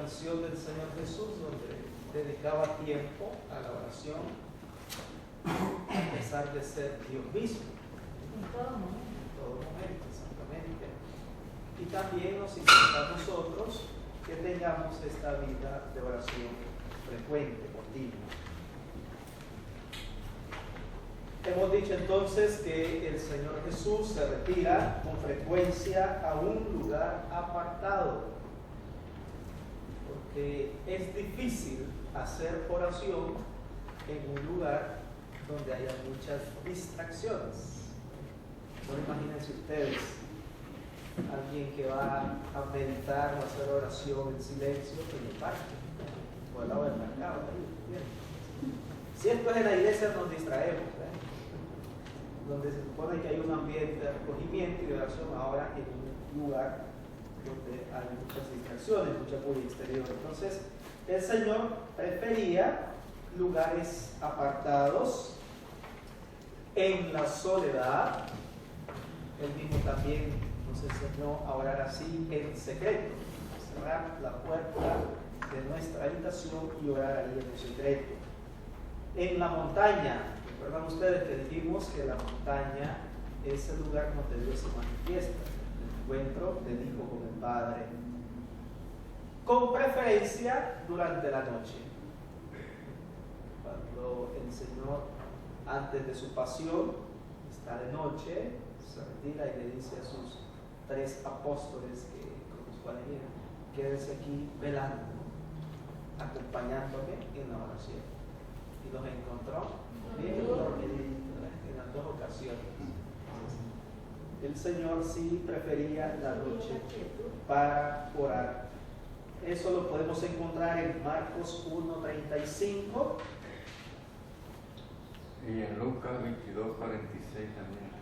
misión del Señor Jesús, donde dedicaba tiempo a la oración, a pesar de ser Dios mismo. En todo momento. En todo momento, exactamente. Y también nos invita a nosotros que tengamos esta vida de oración frecuente, continua. Hemos dicho entonces que el Señor Jesús se retira con frecuencia a un lugar apartado, porque es difícil hacer oración en un lugar donde haya muchas distracciones. No imagínense ustedes alguien que va a meditar o hacer oración en silencio en el parque o al lado del mercado. Si esto es en la iglesia nos distraemos, donde se supone que hay un ambiente de recogimiento y de oración, ahora en un lugar donde hay muchas distracciones, mucha bulla exterior. Entonces el Señor prefería lugares apartados, en la soledad. Él mismo también nos enseñó a orar así en secreto, cerrar la puerta de nuestra habitación y orar ahí en secreto. En la montaña, recuerdan ustedes que dijimos que la montaña es el lugar donde Dios se manifiesta, el encuentro del Hijo con el Padre, con preferencia durante la noche, cuando el Señor, antes de su pasión, está de noche, se retira y le dice a sus 3 apóstoles con los cuales viene: quédense aquí velando, acompañándome en la oración. Y los encontró bien dormiditos en las 2 ocasiones. El Señor sí prefería la noche para orar. Eso lo podemos encontrar en Marcos 1:35. Y en Lucas 22:46 también.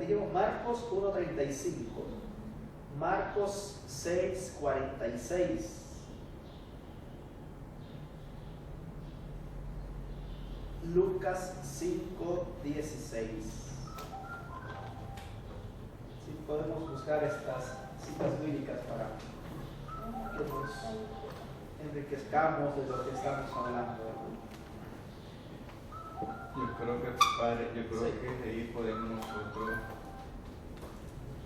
Dijimos Marcos 1:35, Marcos 6:46, Lucas 5:16. Sí, podemos buscar estas citas bíblicas para que nos enriquezcamos de lo que estamos hablando. Yo creo que, Padre, Sí. que ahí podemos nosotros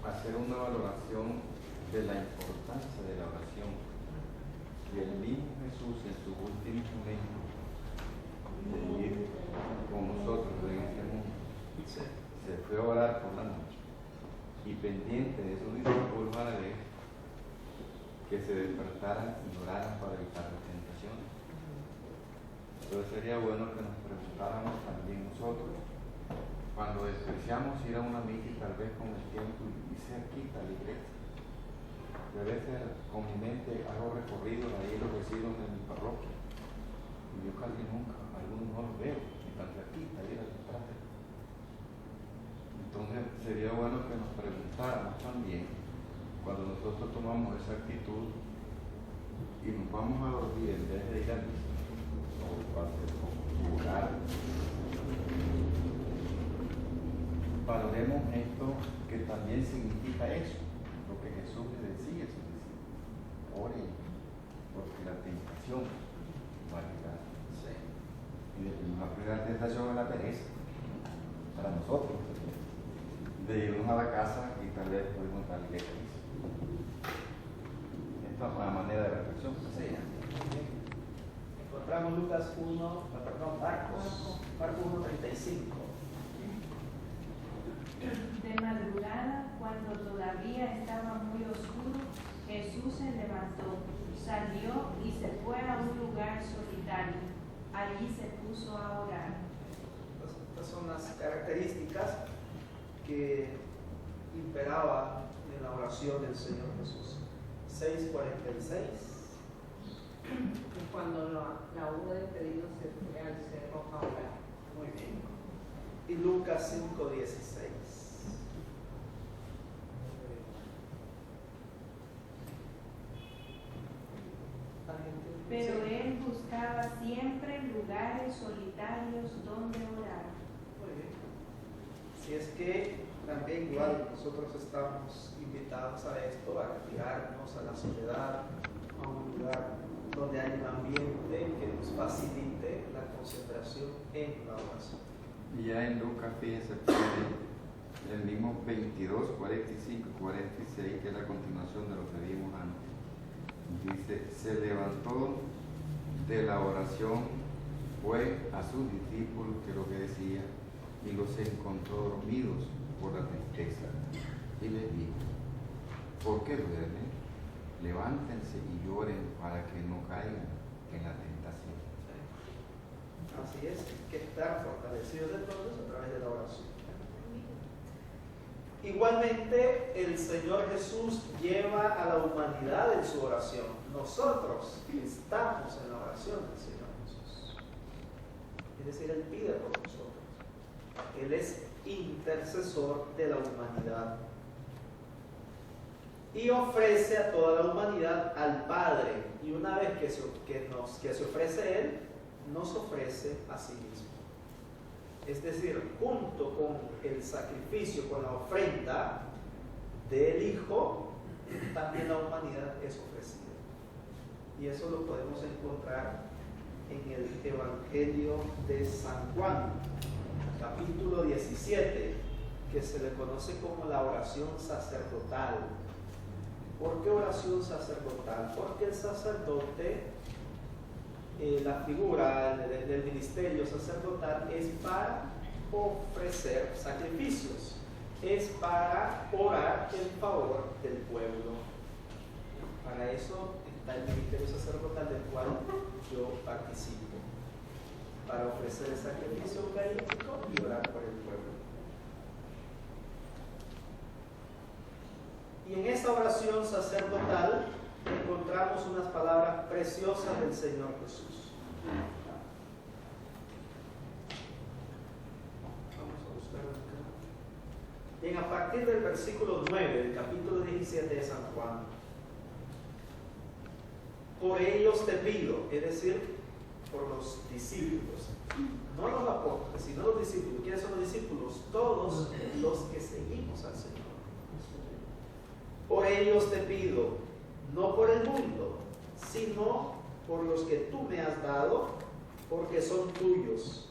hacer una valoración de la importancia de la oración. Y el mismo Jesús en su último momento de ir con nosotros en este mundo, se fue a orar por la noche y pendiente de sus discípulos a la vez que se despertaran y oraran para evitar las tentaciones. Entonces sería bueno que nos preguntáramos también nosotros, cuando despreciamos ir a una misa y tal vez con el tiempo y se quita la iglesia. A veces con mi mente hago recorridos ahí los vecinos de mi parroquia y yo casi nunca, algunos no los veo, ni tan cerquita, ir atrás. Entonces sería bueno que nos preguntáramos también, cuando nosotros tomamos esa actitud y nos vamos a dormir en vez de ir a misa, o orar, valoremos esto que también significa eso, lo que Jesús le decía a sus discípulos: oren, porque la tentación va a llegar. Sí. Y la primera tentación es la pereza para nosotros, de irnos a la casa y tal vez podemos dar iglesia. Esta es una manera de reflexión. Sí. Encontramos Marcos 1:35. De madrugada, cuando todavía estaba muy oscuro, Jesús se levantó, salió y se fue a un lugar solitario. Allí se puso a orar. Estas son las características que imperaban en la oración del Señor Jesús. 6:46. Cuando la hubo despedido se fue al cerro a orar. Muy bien. Y Lucas 5:16. Pero él buscaba siempre lugares solitarios donde orar. Muy bien. Si es que también igual nosotros estamos invitados a esto, a retirarnos a la soledad, a un lugar donde hay un ambiente que nos facilite la concentración en la oración. Y ya en Lucas, fíjense, el mismo 22, 45, 46, que es la continuación de lo que vimos antes, dice, se levantó de la oración, fue a sus discípulos, que es lo que decía, y los encontró dormidos por la tristeza, y les dijo, ¿por qué duermen? Levántense y lloren para que no caigan en la tentación. Así es, que estar fortalecidos entonces a través de la oración. Igualmente, el Señor Jesús lleva a la humanidad en su oración. Nosotros estamos en la oración del Señor Jesús. Es decir, Él pide por nosotros. Él es intercesor de la humanidad. Y ofrece a toda la humanidad al Padre. Y una vez que se ofrece Él, nos ofrece a sí mismo. Es decir, junto con el sacrificio, con la ofrenda del Hijo, también la humanidad es ofrecida. Y eso lo podemos encontrar en el Evangelio de San Juan, capítulo 17, que se le conoce como la oración sacerdotal. ¿Por qué oración sacerdotal? Porque el sacerdote, la figura del ministerio sacerdotal es para ofrecer sacrificios, es para orar en favor del pueblo. Para eso está el ministerio sacerdotal del cual yo participo, para ofrecer el sacrificio eucarístico y orar por el pueblo. Y en esa oración sacerdotal encontramos unas palabras preciosas del Señor Jesús. Vamos a buscarlo acá. Bien, a partir del versículo 9 del capítulo 17 de San Juan, por ellos te pido, es decir, por los discípulos, no los apóstoles, sino los discípulos. ¿Quiénes son los discípulos? Todos los que seguimos al Señor. Por ellos te pido, no por el mundo, sino por los que tú me has dado, porque son tuyos.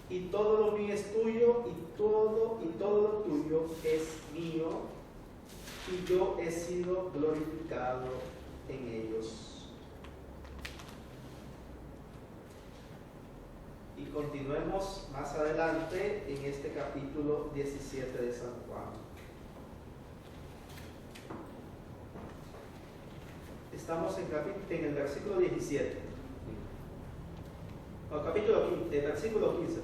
Y todo lo mío es tuyo, y todo lo tuyo es mío, y yo he sido glorificado en ellos. Y continuemos más adelante en este capítulo 17 de San Juan. Estamos en el versículo 17. Capítulo 15, versículo 15.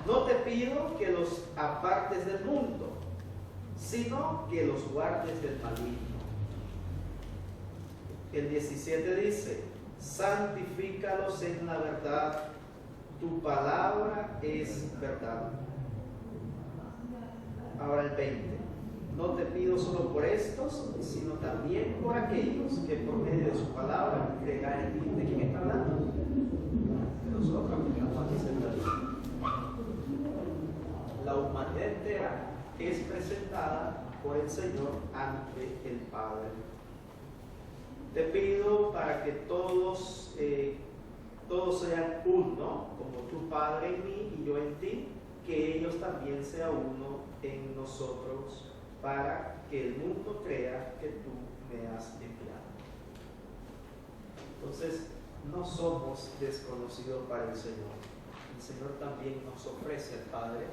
No te pido que los apartes del mundo, sino que los guardes del maligno. El 17 dice, santifícalos en la verdad, tu palabra es verdad. Ahora el 20. No te pido solo por estos, sino también por aquellos que por medio de su palabra creerán en ti. ¿De quién está hablando? De nosotros. La humanidad entera es presentada por el Señor ante el Padre. Te pido para que todos sean uno, como tu Padre en mí y yo en ti, que ellos también sean uno en nosotros, para que el mundo crea que tú me has enviado. Entonces, no somos desconocidos para el Señor. El Señor también nos ofrece al Padre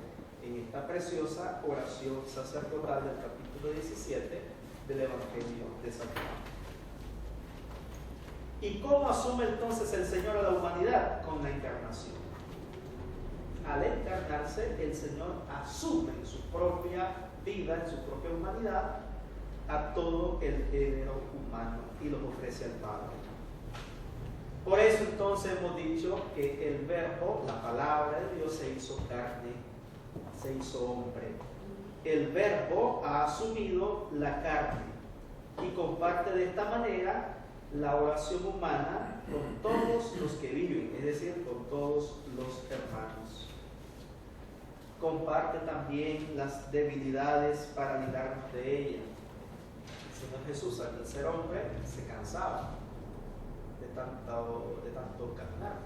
en esta preciosa oración sacerdotal del capítulo 17 del Evangelio de San Juan. ¿Y cómo asume entonces el Señor a la humanidad? Con la encarnación. Al encarnarse, el Señor asume en su propia vida, en su propia humanidad, a todo el género humano y los ofrece al Padre. Por eso entonces hemos dicho que el Verbo, la palabra de Dios, se hizo carne, se hizo hombre. El Verbo ha asumido la carne y comparte de esta manera la oración humana con todos los que viven, es decir, con todos los hermanos. comparte también las debilidades para librarnos de ella. El Señor Jesús, al ser hombre, se cansaba de tanto caminar,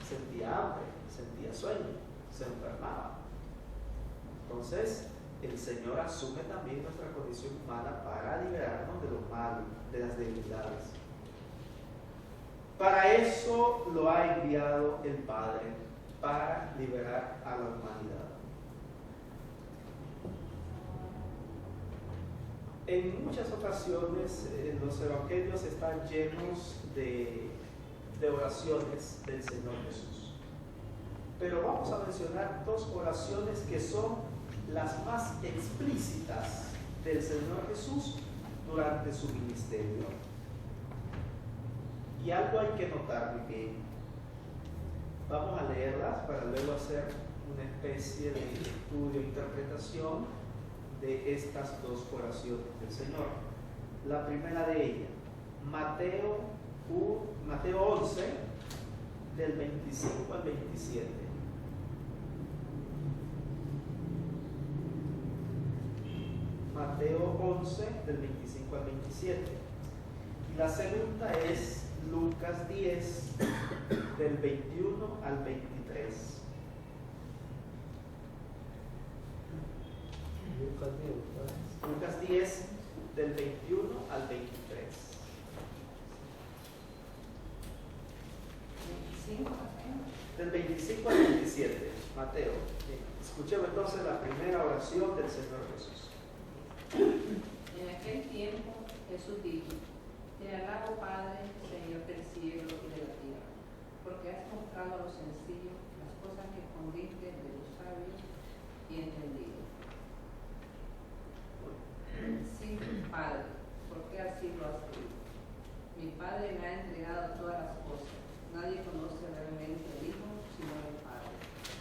sentía hambre, sentía sueño, se enfermaba. Entonces, el Señor asume también nuestra condición humana para liberarnos de lo malo, de las debilidades. Para eso lo ha enviado el Padre, para liberar a la humanidad. En muchas ocasiones los evangelios están llenos de oraciones del Señor Jesús. Pero vamos a mencionar dos oraciones que son las más explícitas del Señor Jesús durante su ministerio. Y algo hay que notar muy bien. Vamos a leerlas para luego hacer una especie de estudio e interpretación de estas dos oraciones del Señor. La primera de ellas, Mateo 11, del 25 al 27. Mateo 11, del 25 al 27. Y la segunda es Lucas 10, del 21 al 23. Lucas 10, del 21 al 23. 25. Del 25 al 27, Mateo. Escuchemos entonces la primera oración del Señor Jesús. En aquel tiempo Jesús dijo: Te alabo, Padre, Señor del cielo y de la tierra, porque has mostrado a los sencillos las cosas que escondiste de los sabios y entendidos. Sí, Padre, porque así lo has hecho. Mi Padre me ha entregado todas las cosas. Nadie conoce realmente al Hijo sino el Padre,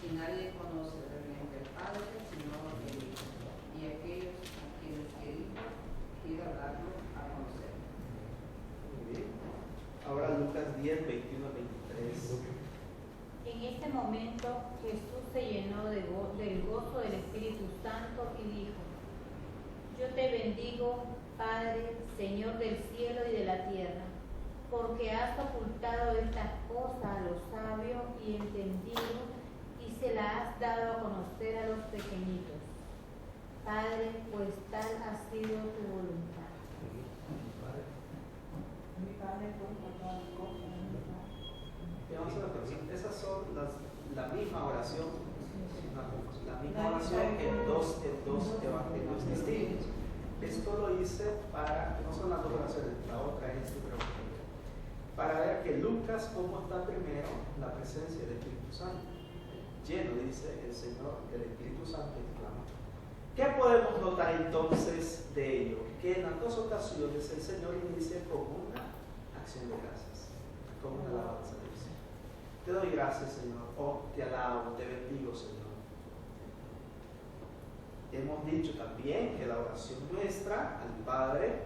y nadie conoce realmente al Padre sino el Hijo, y aquellos a quienes el Hijo quiera darlo a conocer. Muy bien. Ahora Lucas 10, 21 al 23. En este momento Jesús se llenó del gozo del Espíritu Santo y dijo: Yo te bendigo, Padre, Señor del cielo y de la tierra, porque has ocultado estas cosas a los sabios y entendidos y se las has dado a conocer a los pequeñitos. Padre, pues tal ha sido tu voluntad. Mi Padre cuenta todas las cosas. Vamos a hacer una cosa. Esas son la misma oración, la misma oración en dos evangelios distintos. Esto lo hice para, no son las dos oraciones, la otra es este evangelio, para ver que Lucas, cómo está primero la presencia del Espíritu Santo. Lleno, dice el Señor, del Espíritu Santo exclama. ¿Qué podemos notar entonces de ello? Que en las dos ocasiones el Señor inicia con una acción de gracias, con una alabanza de Dios. Te doy gracias, Señor, te alabo, te bendigo, Señor. Hemos dicho también que la oración nuestra al Padre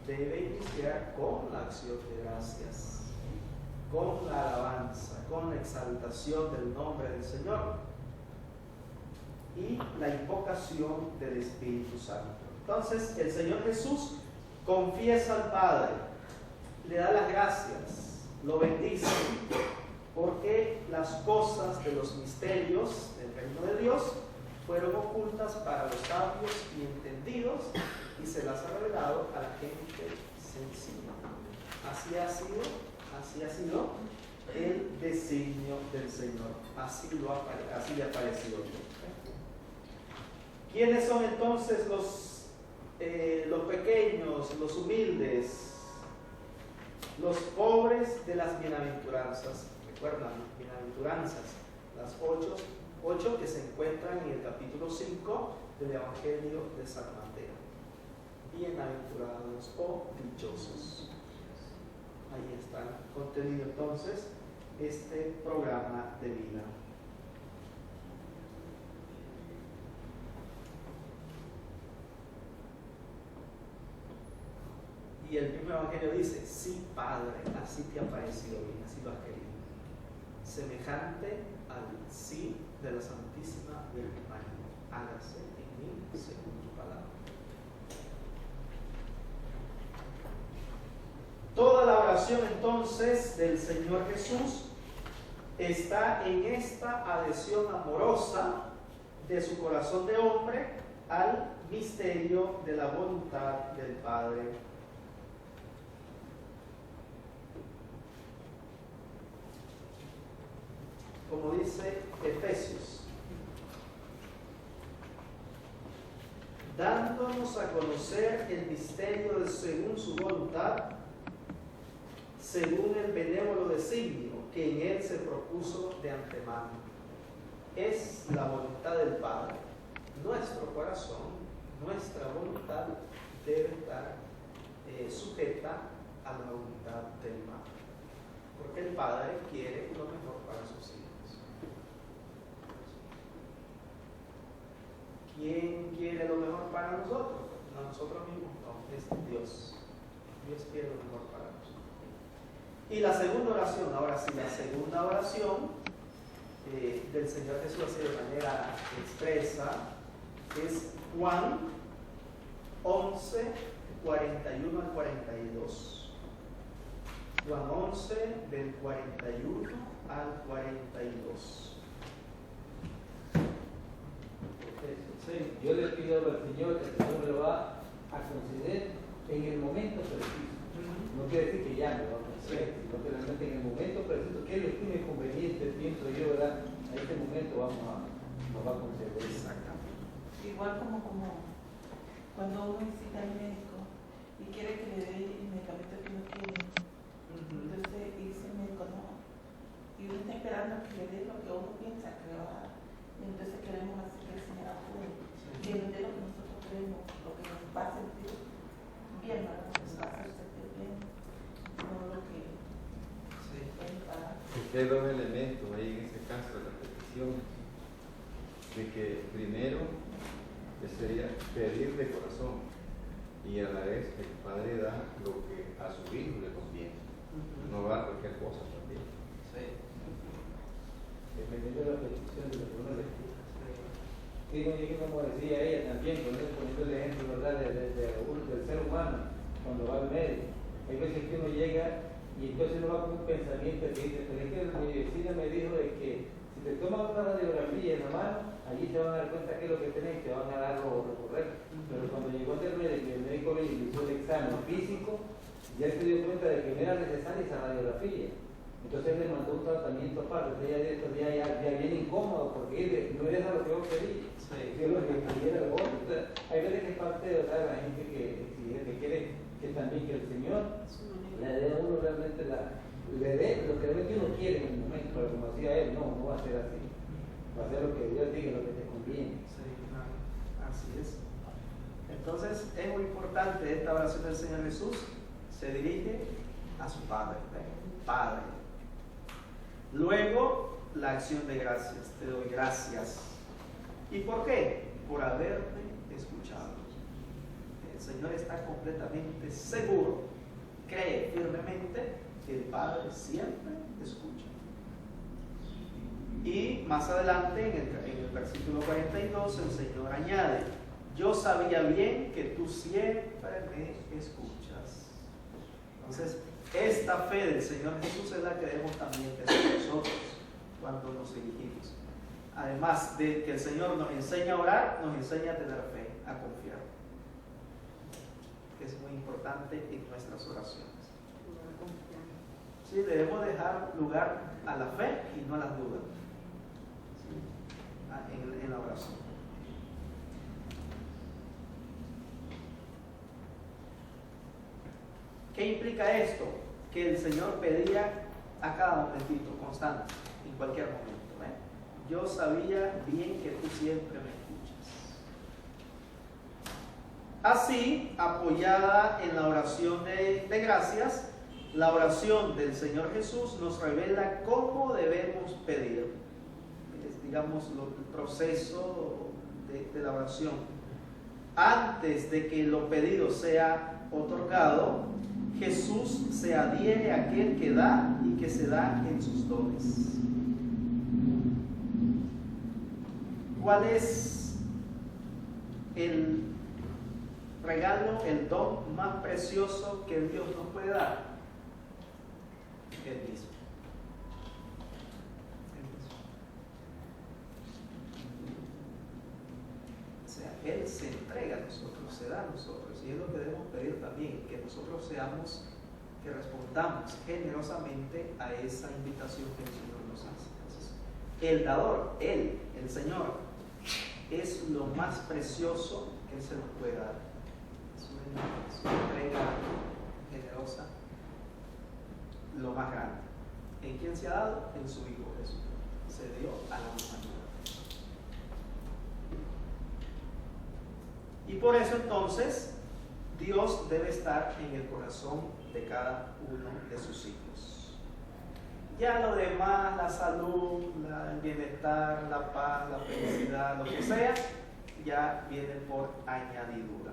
debe iniciar con la acción de gracias, con la alabanza, con la exaltación del nombre del Señor y la invocación del Espíritu Santo. Entonces el Señor Jesús confiesa al Padre, le da las gracias, lo bendice, porque las cosas de los misterios del reino de Dios fueron ocultas para los sabios y entendidos y se las ha revelado a la gente sencilla. Así ha sido el designio del Señor. Así le ha parecido. ¿Quiénes son entonces los pequeños, los humildes, los pobres de las bienaventuranzas? Recuerdan, las bienaventuranzas, las ocho que se encuentran en el capítulo 5 del Evangelio de San Mateo. Bienaventurados o dichosos. Ahí está contenido entonces este programa de vida. Y el mismo Evangelio dice: sí, Padre, así te ha parecido bien, así lo has querido. semejante al sí de la Santísima Virgen María. Hágase en mí según tu palabra. Toda la oración entonces del Señor Jesús está en esta adhesión amorosa de su corazón de hombre al misterio de la voluntad del Padre. Como dice Efesios, dándonos a conocer el misterio de según su voluntad, según el benévolo designio que en él se propuso de antemano. Es la voluntad del Padre. Nuestro corazón, nuestra voluntad debe estar sujeta a la voluntad del Padre, porque el Padre quiere lo mejor para sus hijos. ¿Quién quiere lo mejor para nosotros? No nosotros mismos, no, es Dios. Dios quiere lo mejor para nosotros. Y la segunda oración, ahora sí, la segunda oración del Señor Jesús, así de manera expresa, es Juan 11, 41 al 42. Juan 11, del 41 al 42. Yo le pido al Señor que el Señor me lo va a conceder en el momento preciso. No quiere decir que ya me lo va a conceder, sino que realmente en el momento preciso, que es lo que me conveniente, pienso yo, ¿verdad? A este momento nos va a conceder. Exactamente. Igual como cuando uno visita al médico y quiere que le dé el medicamento que uno quiere, entonces dice el médico no, y uno está esperando que le dé lo que uno piensa que le va a dar. Entonces queremos hacer que el Señor actúe, que nos dé lo que nosotros creemos, lo que nos va a sentir bien, ¿verdad? Nos va a hacer sentir bien, no lo que él va a hacer. Porque hay dos elementos ahí en ese caso de la petición, de que primero sería pedir de corazón y a la vez el Padre da lo que a su hijo le conviene, no da cualquier cosa también. Sí. Dependiendo de la petición de lo que uno le pide. Sí, como decía ella también, poniendo el ejemplo, ¿verdad? Del ser humano, cuando va al médico. Hay veces que uno llega y entonces uno va con un pensamiento que dice, pero es que mi vecina me dijo de que si te toman una radiografía en la mano, allí se van a dar cuenta que es lo que tenés, te van a dar lo correcto. Pero cuando llegó el médico le hizo el examen físico, ya se dio cuenta de que no era necesaria esa radiografía. Entonces le mandó un tratamiento aparte. Ella de estos días ya viene incómodo porque no era lo que yo quería. Yo lo que quería era lo otro. Entonces, hay veces que es parte de la gente que exige, que quiere que también que el Señor le dé a uno realmente le dé lo que realmente uno quiere en el momento. Pero como decía él, no va a ser así. Va a ser lo que Dios diga, lo que te conviene. Sí, claro. Así es. Entonces es muy importante esta oración del Señor Jesús. Se dirige a su Padre. Padre. Luego, la acción de gracias. Te doy gracias. ¿Y por qué? Por haberme escuchado. El Señor está completamente seguro, cree firmemente que el Padre siempre escucha. Y más adelante, en el versículo 42, el Señor añade, yo sabía bien que tú siempre me escuchas. Entonces, esta fe del Señor Jesús es la que debemos también tener nosotros cuando nos dirigimos. Además de que el Señor nos enseña a orar, nos enseña a tener fe, a confiar. Que es muy importante en nuestras oraciones. Sí, debemos dejar lugar a la fe y no a las dudas. ¿Sí? En la oración. ¿Qué implica esto? Que el Señor pedía a cada momentito, constante, en cualquier momento. Yo sabía bien que tú siempre me escuchas. Así, apoyada en la oración de gracias, la oración del Señor Jesús nos revela cómo debemos pedir. Es, digamos, el proceso de la oración. Antes de que lo pedido sea otorgado, Jesús se adhiere a aquel que da y que se da en sus dones. ¿Cuál es el regalo, el don más precioso que Dios nos puede dar? Él mismo. O sea, Él se entrega a nosotros, se da a nosotros, y es lo que debemos pedir también, que nosotros seamos, que respondamos generosamente a esa invitación que el Señor nos hace. Entonces, el dador, Él, el Señor, es lo más precioso que Él se nos puede dar. Es una entrega generosa, lo más grande. ¿En quién se ha dado? En su Hijo Jesús. Se dio a la humanidad. Y por eso entonces Dios debe estar en el corazón de cada uno de sus hijos. Ya lo demás, la salud, el bienestar, la paz, la felicidad, lo que sea, ya viene por añadidura.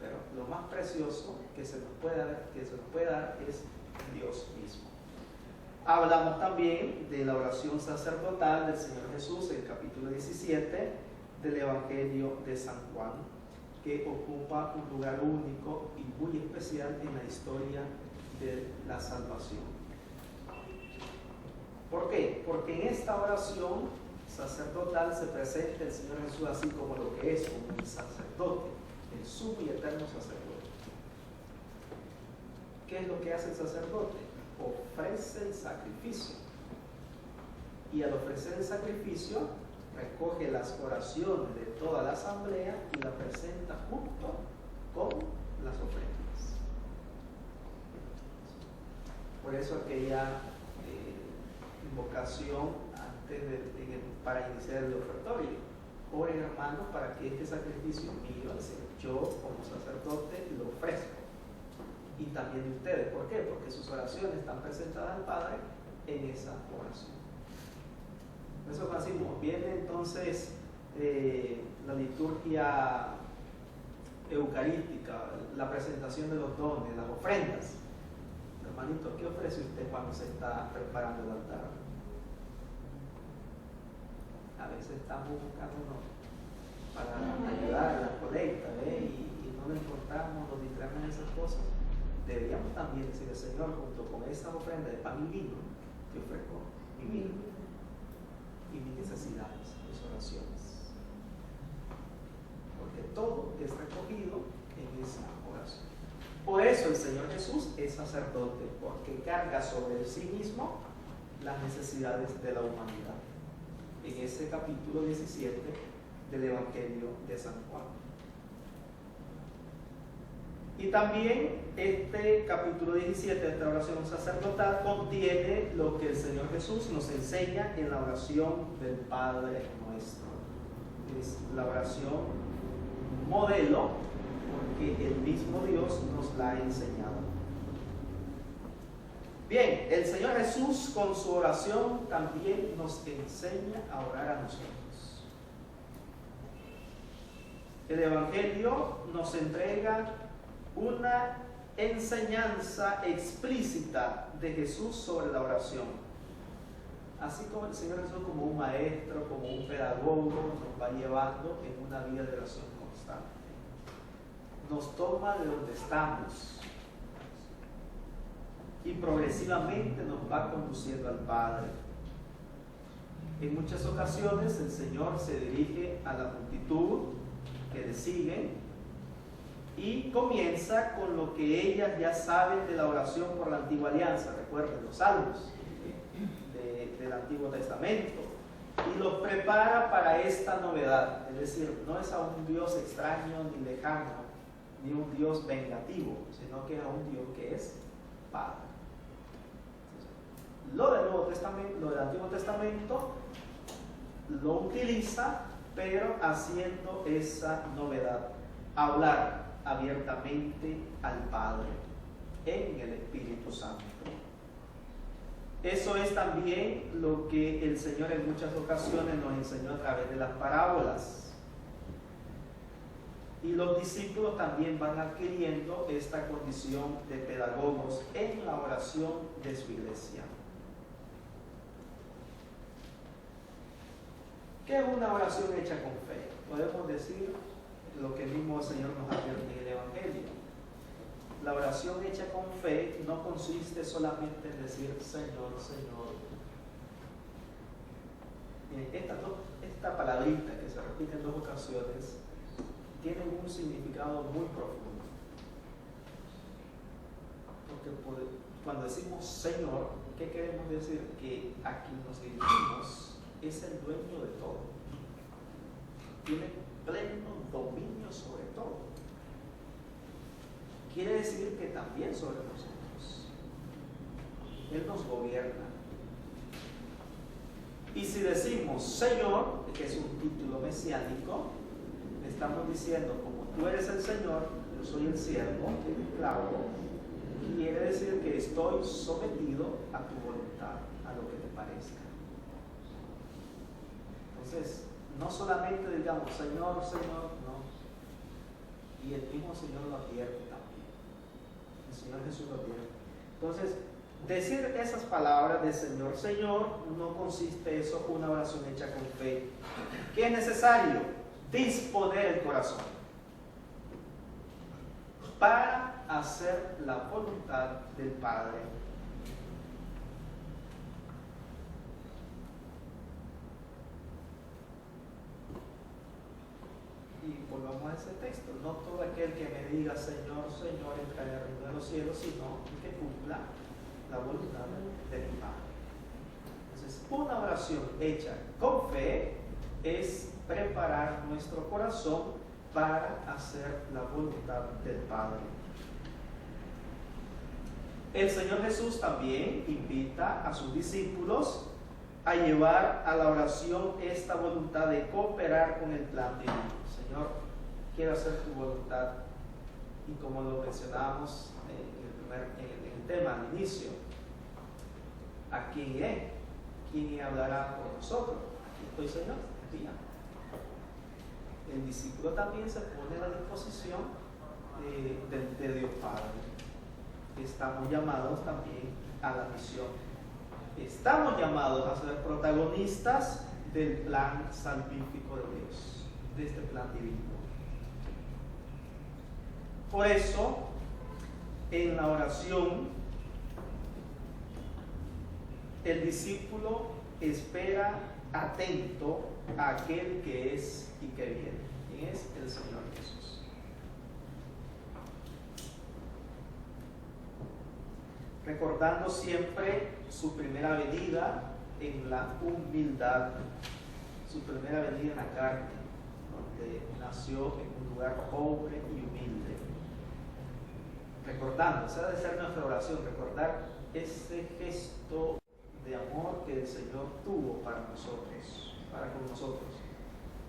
Pero lo más precioso que se nos puede dar es Dios mismo. Hablamos también de la oración sacerdotal del Señor Jesús, el capítulo 17 del Evangelio de San Juan, que ocupa un lugar único y muy especial en la historia de la salvación. ¿Por qué? Porque en esta oración sacerdotal se presenta el Señor Jesús así como lo que es, como un sacerdote, el sumo y eterno sacerdote. ¿Qué es lo que hace el sacerdote? Ofrece el sacrificio. Y al ofrecer el sacrificio, recoge las oraciones de toda la asamblea y la presenta junto con las ofrendas. Por eso aquella invocación para iniciar el ofertorio: oren, hermanos, para que este sacrificio mío, yo como sacerdote lo ofrezco, y también ustedes. ¿Por qué? Porque sus oraciones están presentadas al Padre en esa oración. Por eso, Francisco, viene entonces la liturgia eucarística, la presentación de los dones, las ofrendas. Hermanito, ¿qué ofrece usted cuando se está preparando el altar? A veces estamos buscando para ayudar a la colecta, y no le importamos, nos distraemos en esas cosas. Deberíamos también decirle: Señor, junto con esta ofrenda de pan y vino, te ofrezco mi vida y mis necesidades, mis oraciones. Porque todo es recogido en esa oración. Por eso el Señor Jesús es sacerdote, porque carga sobre sí mismo las necesidades de la humanidad. En ese capítulo 17 del Evangelio de San Juan. Y también este capítulo 17 de esta oración sacerdotal contiene lo que el Señor Jesús nos enseña en la oración del Padre Nuestro. Es la oración modelo, porque el mismo Dios nos la ha enseñado. Bien, el Señor Jesús con su oración también nos enseña a orar a nosotros. El Evangelio nos entrega una enseñanza explícita de Jesús sobre la oración. Así como el Señor Jesús, como un maestro, como un pedagogo, nos va llevando en una vida de oración constante. Nos toma de donde estamos y progresivamente nos va conduciendo al Padre. En muchas ocasiones el Señor se dirige a la multitud que le siguen y comienza con lo que ellas ya saben de la oración por la antigua alianza. Recuerden los salmos del Antiguo Testamento, y los prepara para esta novedad. Es decir, no es a un Dios extraño ni lejano, ni un Dios vengativo, sino que es a un Dios que es Padre. Lo del Nuevo Testamento, lo del Antiguo Testamento lo utiliza, pero haciendo esa novedad: hablar abiertamente al Padre en el Espíritu Santo. Eso es también lo que el Señor en muchas ocasiones nos enseñó a través de las parábolas. Y los discípulos también van adquiriendo esta condición de pedagogos en la oración de su iglesia. ¿Qué es una oración hecha con fe? Podemos decir lo que mismo el Señor nos advierte en el Evangelio. La oración hecha con fe no consiste solamente en decir Señor, Señor. Esta palabrita que se repite en 2 ocasiones tiene un significado muy profundo. Porque cuando decimos Señor, ¿qué queremos decir? Que a quien nos dirigimos es el dueño de todo. Tiene pleno dominio sobre todo. Quiere decir que también sobre nosotros. Él nos gobierna. Y si decimos Señor, que es un título mesiánico, le estamos diciendo, como tú eres el Señor, yo soy el siervo, el esclavo, quiere decir que estoy sometido a tu voluntad, a lo que te parezca. Entonces, no solamente digamos Señor, Señor, no. Y el mismo Señor lo advierte también. El Señor Jesús lo advierte. Entonces, decir esas palabras de Señor, Señor, no consiste eso una oración hecha con fe. ¿Qué es necesario? Disponer el corazón para hacer la voluntad del Padre. Y volvamos a ese texto. No todo aquel que me diga Señor, Señor entrará en el reino de los cielos, sino que cumpla la voluntad de mi Padre. Entonces, una oración hecha con fe es preparar nuestro corazón para hacer la voluntad del Padre. El Señor Jesús también invita a sus discípulos a llevar a la oración esta voluntad de cooperar con el plan divino. Señor, quiero hacer tu voluntad. Y como lo mencionábamos en el tema al inicio, ¿a quién iré? ¿Quién hablará por nosotros? Aquí estoy, Señor, envíame. El discípulo también se pone a la disposición de Dios Padre. Estamos llamados también a la misión. Estamos llamados a ser protagonistas del plan salvífico de Dios, de este plan divino. Por eso, en la oración, el discípulo espera atento a aquel que es y que viene. ¿Quién es? El Señor Jesús. Recordando siempre su primera venida en la humildad, su primera venida en la carne, donde nació en un lugar pobre y humilde. Recordando, esa debe ser nuestra oración, recordar ese gesto de amor que el Señor tuvo para nosotros, para con nosotros,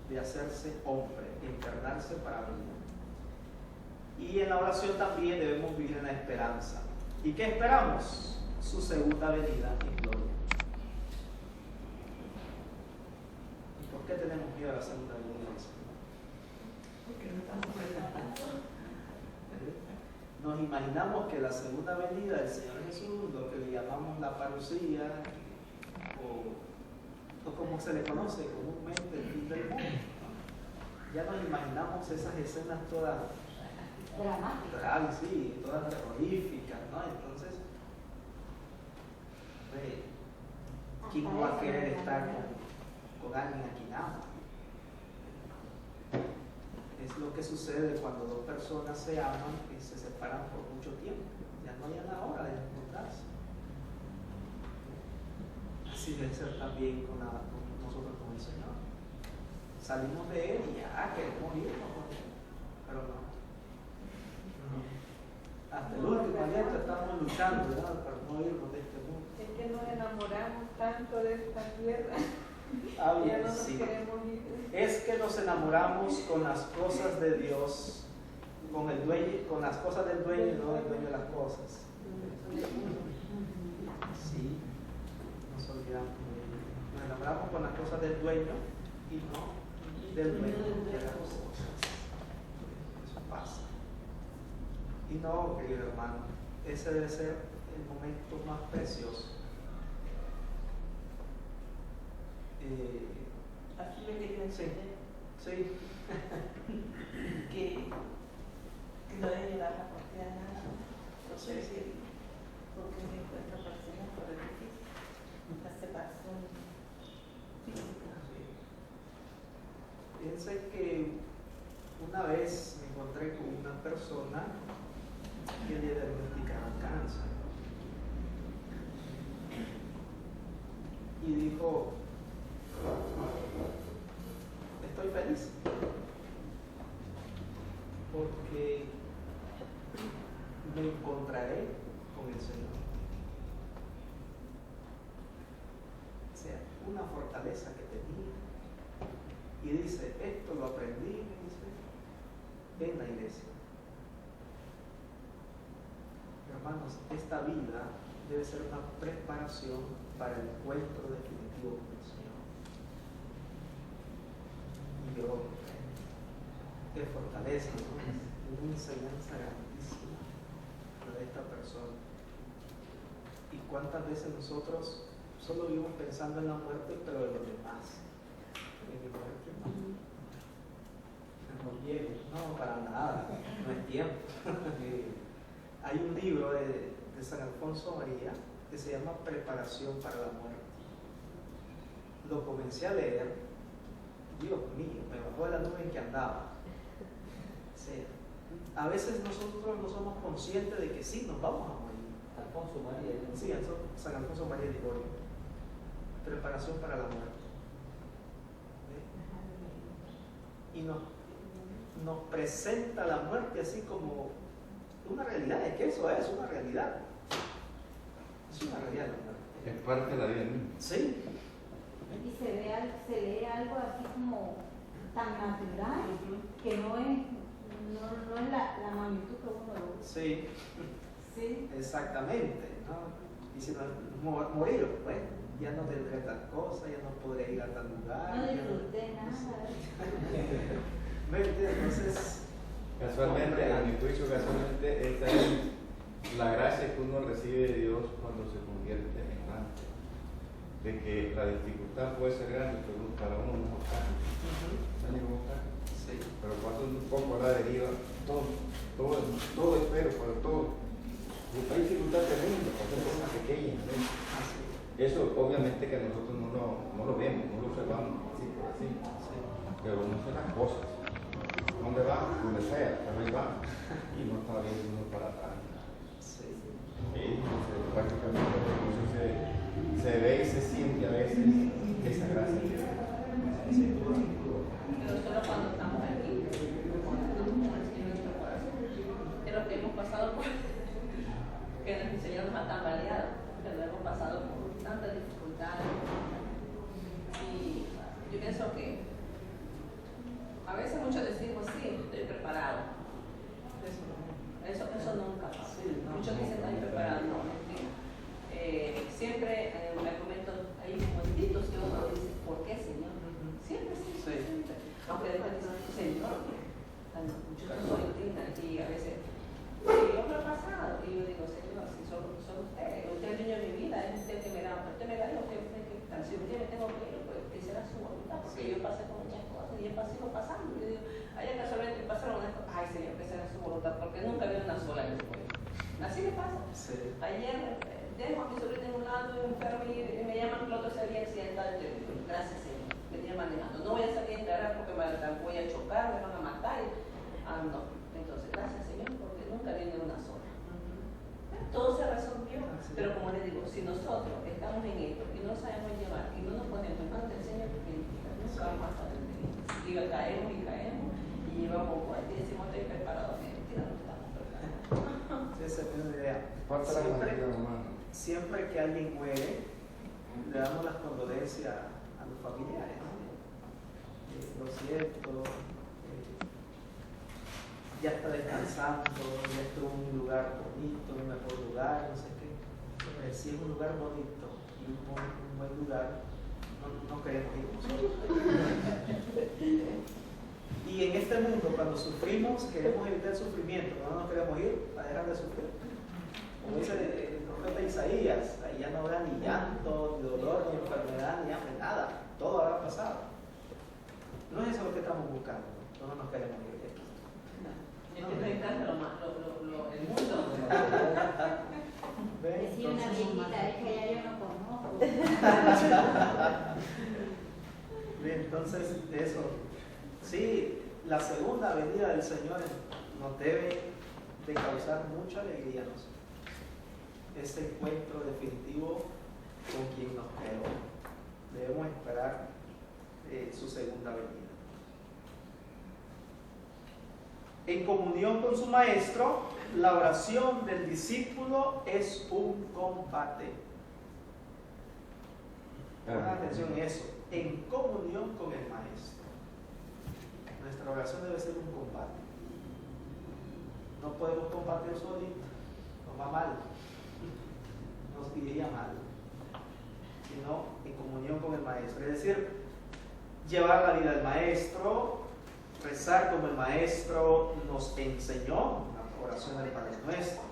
de hacerse hombre, de encarnarse para vida. Y en la oración también debemos vivir en la esperanza. ¿Y qué esperamos? Su segunda venida en gloria. ¿Y por qué tenemos miedo a la segunda venida del Señor? Porque no estamos preparados. Nos imaginamos que la segunda venida del Señor Jesús, lo que le llamamos la parucía, o como se le conoce comúnmente el fin del mundo, ¿no? Ya nos imaginamos esas escenas todas dramáticas, sí, todas terroríficas, ¿no? Entonces, ¿quién no va a querer estar con alguien a quien ama? Es lo que sucede cuando dos personas se aman y se separan por mucho tiempo. Ya no hay la hora de encontrarse. Así debe ser también con nosotros con el Señor. Salimos de Él y ya queremos irnos con Él, pero no. Hasta el último aliento estamos luchando, ¿verdad?, para no irnos de este mundo. Es que nos enamoramos tanto de esta tierra. Ah, Ya no nos sí. queremos ir. Es que nos enamoramos con las cosas de Dios, con el dueño, con las cosas del dueño y no del dueño de las cosas. Sí, nos olvidamos de ello. Nos enamoramos con las cosas del dueño y no del dueño de las cosas. Y no, querido hermano, ese debe ser el momento más precioso. Así me quería entender. Sí. que no debe llevar la partida a nada. No sé si porque me encuentro personas por el difícil. La separación física. Piensen que una vez me encontré con una persona que le diagnosticaron cáncer. Y dijo, estoy feliz porque me encontraré con el Señor. O sea, una fortaleza que tenía. Y dice, esto lo aprendí, me dice, en la iglesia. Hermanos, esta vida debe ser una preparación para el encuentro definitivo con el Señor. Y yo, qué fortaleza, ¿no? Es una enseñanza grandísima la de esta persona. Y cuántas veces nosotros solo vivimos pensando en la muerte, pero de los demás. En mi muerte no, para nada, no es tiempo. Hay un libro de San Alfonso María que se llama Preparación para la muerte. Lo comencé a leer, Dios mío, me bajó de la nube en que andaba. O sea, a veces nosotros no somos conscientes de que sí, nos vamos a morir. Alfonso María. Sí, San Alfonso María de Ligorio. Preparación para la muerte. Y nos presenta la muerte así como una realidad. Es que eso es una realidad. Es una realidad la muerte. Es parte de la vida, ¿no? Sí. Y se lee algo así como tan natural que no es la magnitud que uno lo ve. Sí. Sí. exactamente, ¿no? Y si no, morir, bueno, ya no tendré tal cosa, ya no podré ir a tal lugar. No ya disfruté nada. ¿Me entiendes? Entonces, Casualmente, a mi juicio, casualmente, esta es la gracia que uno recibe de Dios cuando se convierte en amante. De que la dificultad puede ser grande, pero para uno no es fácil. sí. Pero cuando un poco la deriva, todo espero, pero todo. Hay dificultad tremenda, porque son cosas pequeñas. ¿no? Eso obviamente que nosotros no lo vemos, no lo observamos así, pero no son las cosas. ¿Dónde va? Donde sea, pero ahí va. Y no está viendo uno para atrás. Sí. Entonces, prácticamente entonces se ve y se siente a veces esa gracia. Pero solo cuando estamos aquí, cuando estamos con el Señor en nuestro corazón, es lo que hemos pasado por, que el Señor nos ha tambaleado, que lo hemos pasado por tantas dificultades. Y yo pienso que a veces muchos decimos, sí, estoy preparado. Eso nunca pasa. Muchos dicen, estoy preparado, no, mentira. Siempre hay momentos, hay momentitos que uno dice, ¿por qué, Señor? Siempre. Aunque después dicen, Señor, muchos no lo entiendan y a veces, yo lo he pasado y yo digo, Señor, si son ustedes, usted es el dueño de mi vida, es usted que me da, usted me da y usted tiene que estar. Si un día me tengo que ir, pues que será su voluntad, porque yo pasé con muchas cosas y he sigo pasando. Y yo digo, ay, casualmente pasaron unas cosas, ay, Señor, que será su voluntad, porque nunca viene una sola después. Así me pasa. Sí. Ayer dejo a mi sobrina en un lado enfermo y me llaman que el otro se había accidentado. Yo digo, gracias, Señor, venía manejando. No voy a salir a entrar porque voy a chocar, me van a matar. No. Entonces, gracias, Señor, porque nunca viene una sola. Todo se resolvió. Pero como les digo, si nosotros estamos en esto y no sabemos llevar y no nos ponemos en manos del Señor, mentira, nunca vamos a salir de esto. Digo, caemos y llevamos fuerte y decimos, estoy preparado. Mentira, no estamos preparados. Esa es una idea. Falta la manera, hermano. Siempre que alguien muere, le damos las condolencias a los familiares. Lo siento, ya está descansando, ya estuvo en un lugar bonito, en un mejor lugar, no sé qué. Si es un lugar bonito y un buen lugar, no queremos ir nosotros. Y en este mundo, cuando sufrimos, queremos evitar el sufrimiento, no nos queremos ir a dejar de sufrir. Como dice el profeta Isaías, ahí ya no habrá ni llanto, ni dolor, ni enfermedad, ni hambre, nada. Todo habrá pasado. No es eso lo que estamos buscando, no nos queremos ir de aquí. Es que me encanta el mundo. ¿Ven? Decía una Entonces, viejita, es que ya yo no conozco. bien, entonces, eso. Sí, la segunda venida del Señor nos debe de causar mucha alegría a nosotros. Ese encuentro definitivo con quien nos creó. Debemos esperar su segunda venida. En comunión con su maestro, la oración del discípulo es un combate. Pongan atención en eso. En comunión con el maestro. Nuestra oración debe ser un combate. No podemos combatir solitos. Nos va mal. Nos iría mal. Sino en comunión con el maestro. Es decir, llevar la vida del maestro, rezar como el maestro nos enseñó, la oración del Padre Nuestro.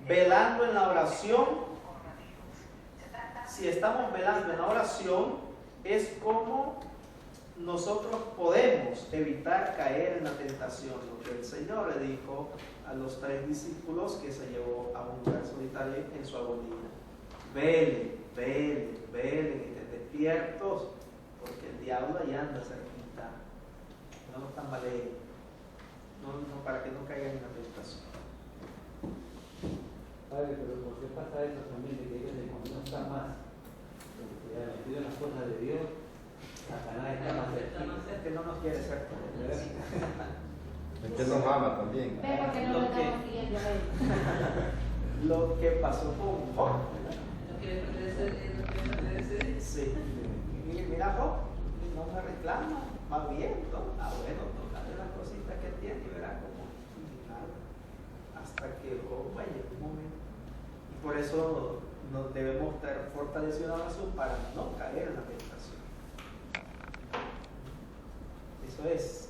Velando en la oración, si estamos velando en la oración, es como nosotros podemos evitar caer en la tentación. Lo que el Señor le dijo a los 3 discípulos que se llevó a un lugar solitario en su agonía. Velen, velen, velen, y estén despiertos, porque el diablo ahí anda cerquita. No los tambaleen, no, para que no caigan en la tentación. Padre, pero ¿por qué pasa eso también de que ellos de cuando no están más? Porque ya metido en las cosas de Dios, Satanás está más cerca. Es que no nos quiere cerca. Es que nos ama también. Pero que no lo estamos siguiendo a él. Lo que pasó con Job. No quiere pertenecer. Sí. Mira Job, no me reclama, más bien, ¿no? Bueno, tócale las cositas que tiene y verá cómo nada. Hasta que Job vaya un momento. Y por eso nos debemos estar fortalecidos en la oración para no caer en la tentación. Eso es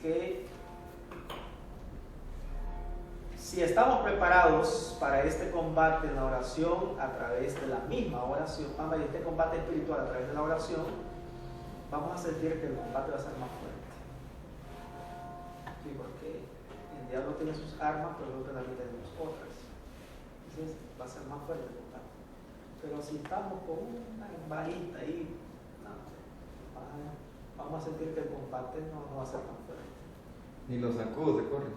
que si estamos preparados para este combate en la oración a través de la misma oración, este combate espiritual a través de la oración, vamos a sentir que el combate va a ser más fuerte. Sí, porque el diablo tiene sus armas, pero nosotros también tenemos otras. Entonces va a ser más fuerte el combate. Pero si estamos con una varita ahí, vamos a sentir que el combate no va a ser tan fuerte. Ni los sacudos se corren.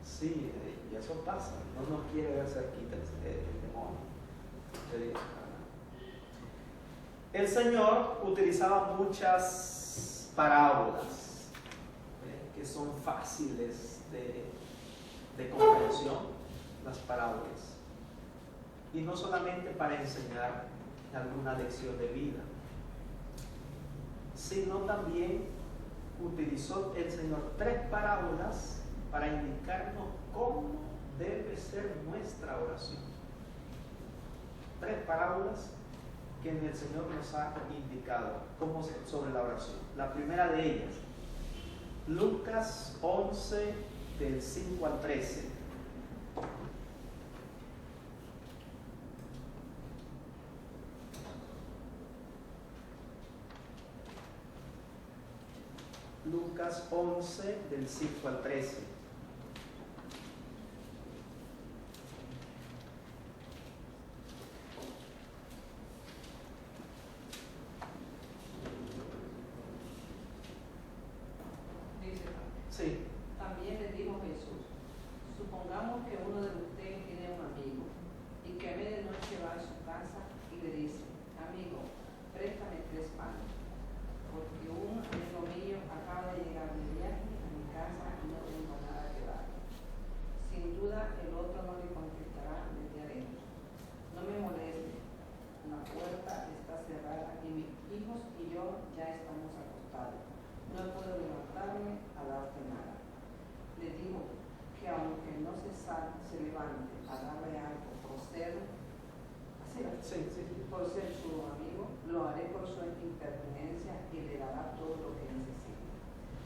Sí, y eso pasa. No nos quiere ver cerquita el demonio. El Señor utilizaba muchas parábolas que son fáciles de comprensión, las parábolas. Y no solamente para enseñar alguna lección de vida, sino también utilizó el Señor 3 parábolas para indicarnos cómo debe ser nuestra oración. 3 parábolas que el Señor nos ha indicado sobre la oración. La primera de ellas, Lucas 11, del 5 al 13. Lucas 11, del 5 al 13. Dice, Sí. también le dijo Jesús, supongamos que uno de ustedes tiene un amigo y que a medianoche va a su casa y le dice, amigo, préstame 3 panes, porque un amigo mío acaba de llegar de viaje a mi casa y no tengo nada que dar. Sin duda el otro no le contestará desde adentro, no me moleste, la puerta está cerrada y mis hijos y yo ya estamos acostados, no puedo levantarme a darte nada. Le digo que aunque no se levante a darle algo grosero, Sí, sí. por ser su amigo, lo haré por su impertinencia y le dará todo lo que necesite.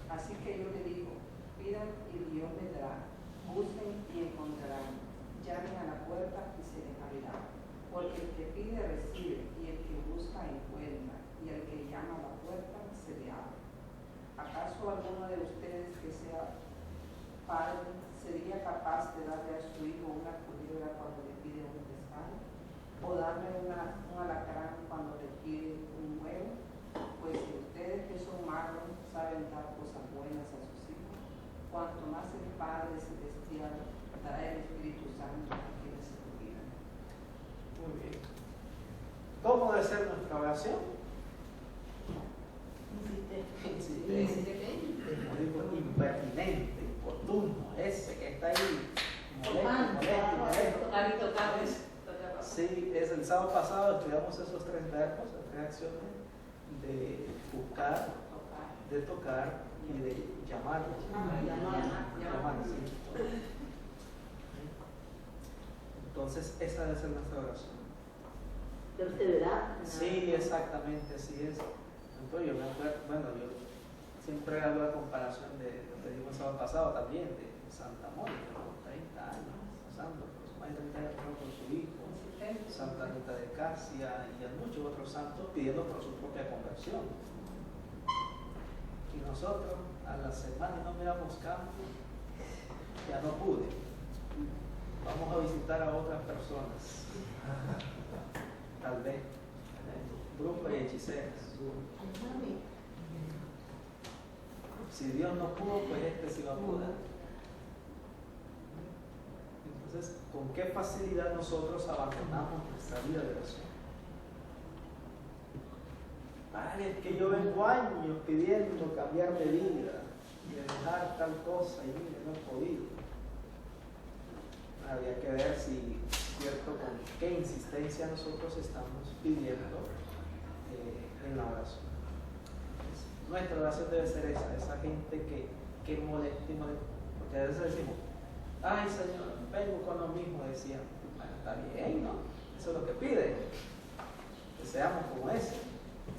Así que yo le digo, pidan y Dios les dará, busquen y encontrarán, llamen a la puerta y se les abrirá. Porque el que pide recibe, y el que busca encuentra, y el que llama a la puerta se le abre. ¿Acaso alguno de ustedes que sea padre sería capaz de darle a su hijo una culebra cuando le pide un pescado? ¿O darle un alacrán cuando le pide un huevo? Pues si ustedes que son malos saben dar cosas buenas a sus hijos, cuanto más el Padre Celestial dará el Espíritu Santo a quienes se lo pidan. Muy bien. ¿Cómo debe ser nuestra oración? Como digo, impertinente, oportuno, ese que está ahí molesto. Sí, es el sábado pasado estudiamos esos 3 verbos, las 3 acciones de buscar, de tocar y de llamar. Llamar, sí. Entonces, esa debe ser nuestra oración. Perseverar. Sí, exactamente, así es. Entonces, yo me acuerdo, bueno, yo siempre hago la comparación de lo que dijimos el sábado pasado también, de Santa Mónica, ¿no? 30 años, pasando por su madre, 30 años por su hijo, Santa Rita de Casia y a muchos otros santos pidiendo por su propia conversión. Y nosotros a la semana no miramos cambio, ya no pude. Vamos a visitar a otras personas, tal vez, brujos y hechiceras. Si Dios no pudo, pues este sí va a poder. Entonces, ¿con qué facilidad nosotros abandonamos nuestra vida de oración? Padre, es que yo vengo años pidiendo cambiar de vida y de dejar tal cosa y mire, no he podido. Habría que ver si, cierto, con qué insistencia nosotros estamos pidiendo en la oración. Nuestra oración debe ser esa gente que molesta, porque a veces decimos, ay Señor, vengo con lo mismo, decían, bueno, está bien, ¿no? Eso es lo que pide, que seamos como ese.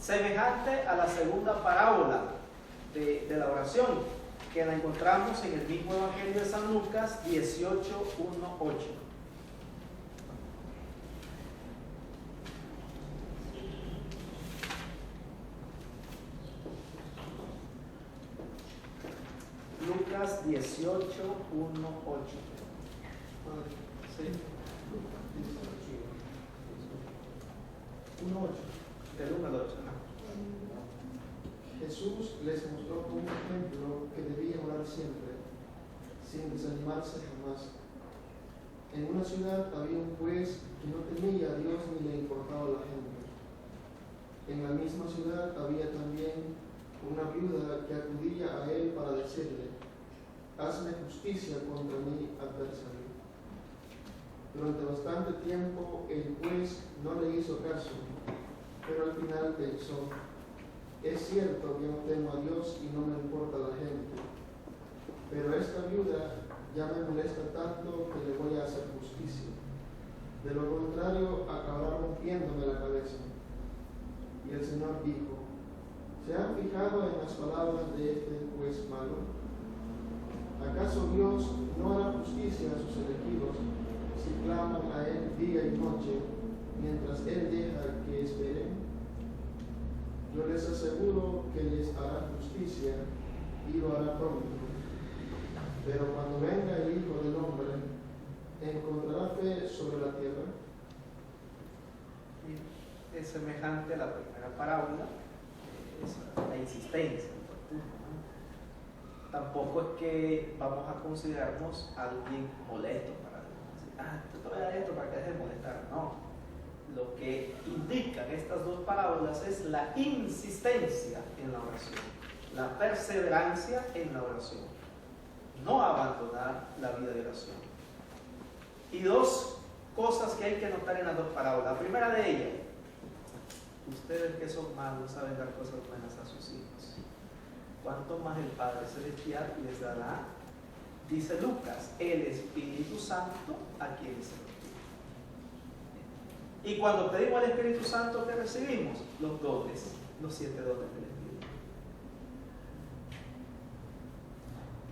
Semejante a la segunda parábola de la oración, que la encontramos en el mismo Evangelio de San Lucas 18:1-8. Lucas 18:1-8. Sí. 1:8. Del 1 al 8. Jesús les mostró como un ejemplo que debían orar siempre, sin desanimarse jamás. En una ciudad había un juez que no temía a Dios ni le importaba a la gente. En la misma ciudad había también una viuda que acudía a él para decirle, hazme justicia contra mi adversario. Durante bastante tiempo el juez no le hizo caso, pero al final pensó, es cierto que no temo a Dios y no me importa la gente, pero esta viuda ya me molesta tanto que le voy a hacer justicia. De lo contrario, acabará rompiéndome la cabeza. Y el Señor dijo, ¿se han fijado en las palabras de este juez malo? ¿Acaso Dios no hará justicia a sus elegidos si claman a Él día y noche, mientras Él deja que esperen? Yo les aseguro que les hará justicia y lo hará pronto. Pero cuando venga el Hijo del Hombre, ¿encontrará fe sobre la tierra? Es semejante a la primera parábola, es la insistencia. Tampoco es que vamos a considerarnos alguien molesto para decir, te voy a dar esto para que dejes de molestar. No. Lo que indican estas dos parábolas es la insistencia en la oración, la perseverancia en la oración, no abandonar la vida de oración. Y dos cosas que hay que notar en las dos parábolas. La primera de ellas, ustedes que son malos saben dar cosas buenas a sus hijos. Cuanto más el Padre Celestial les dará, dice Lucas, el Espíritu Santo a quienes se lo piden. Y cuando pedimos al Espíritu Santo, ¿qué recibimos? Los dones, los 7 dones del Espíritu.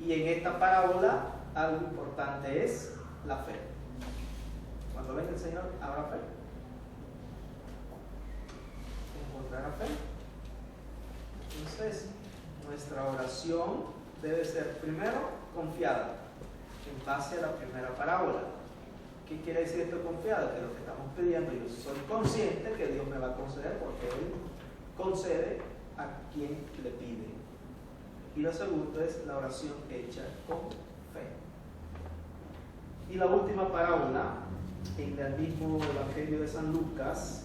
Y en esta parábola, algo importante es la fe. Cuando venga el Señor, ¿habrá fe? ¿Encontrará fe? Entonces, nuestra oración debe ser primero confiada, en base a la primera parábola. ¿Qué quiere decir esto confiado? Que lo que estamos pidiendo, yo soy consciente que Dios me va a conceder, porque Él concede a quien le pide. Y lo segundo es la oración hecha con fe. Y la última parábola, en el mismo Evangelio de San Lucas,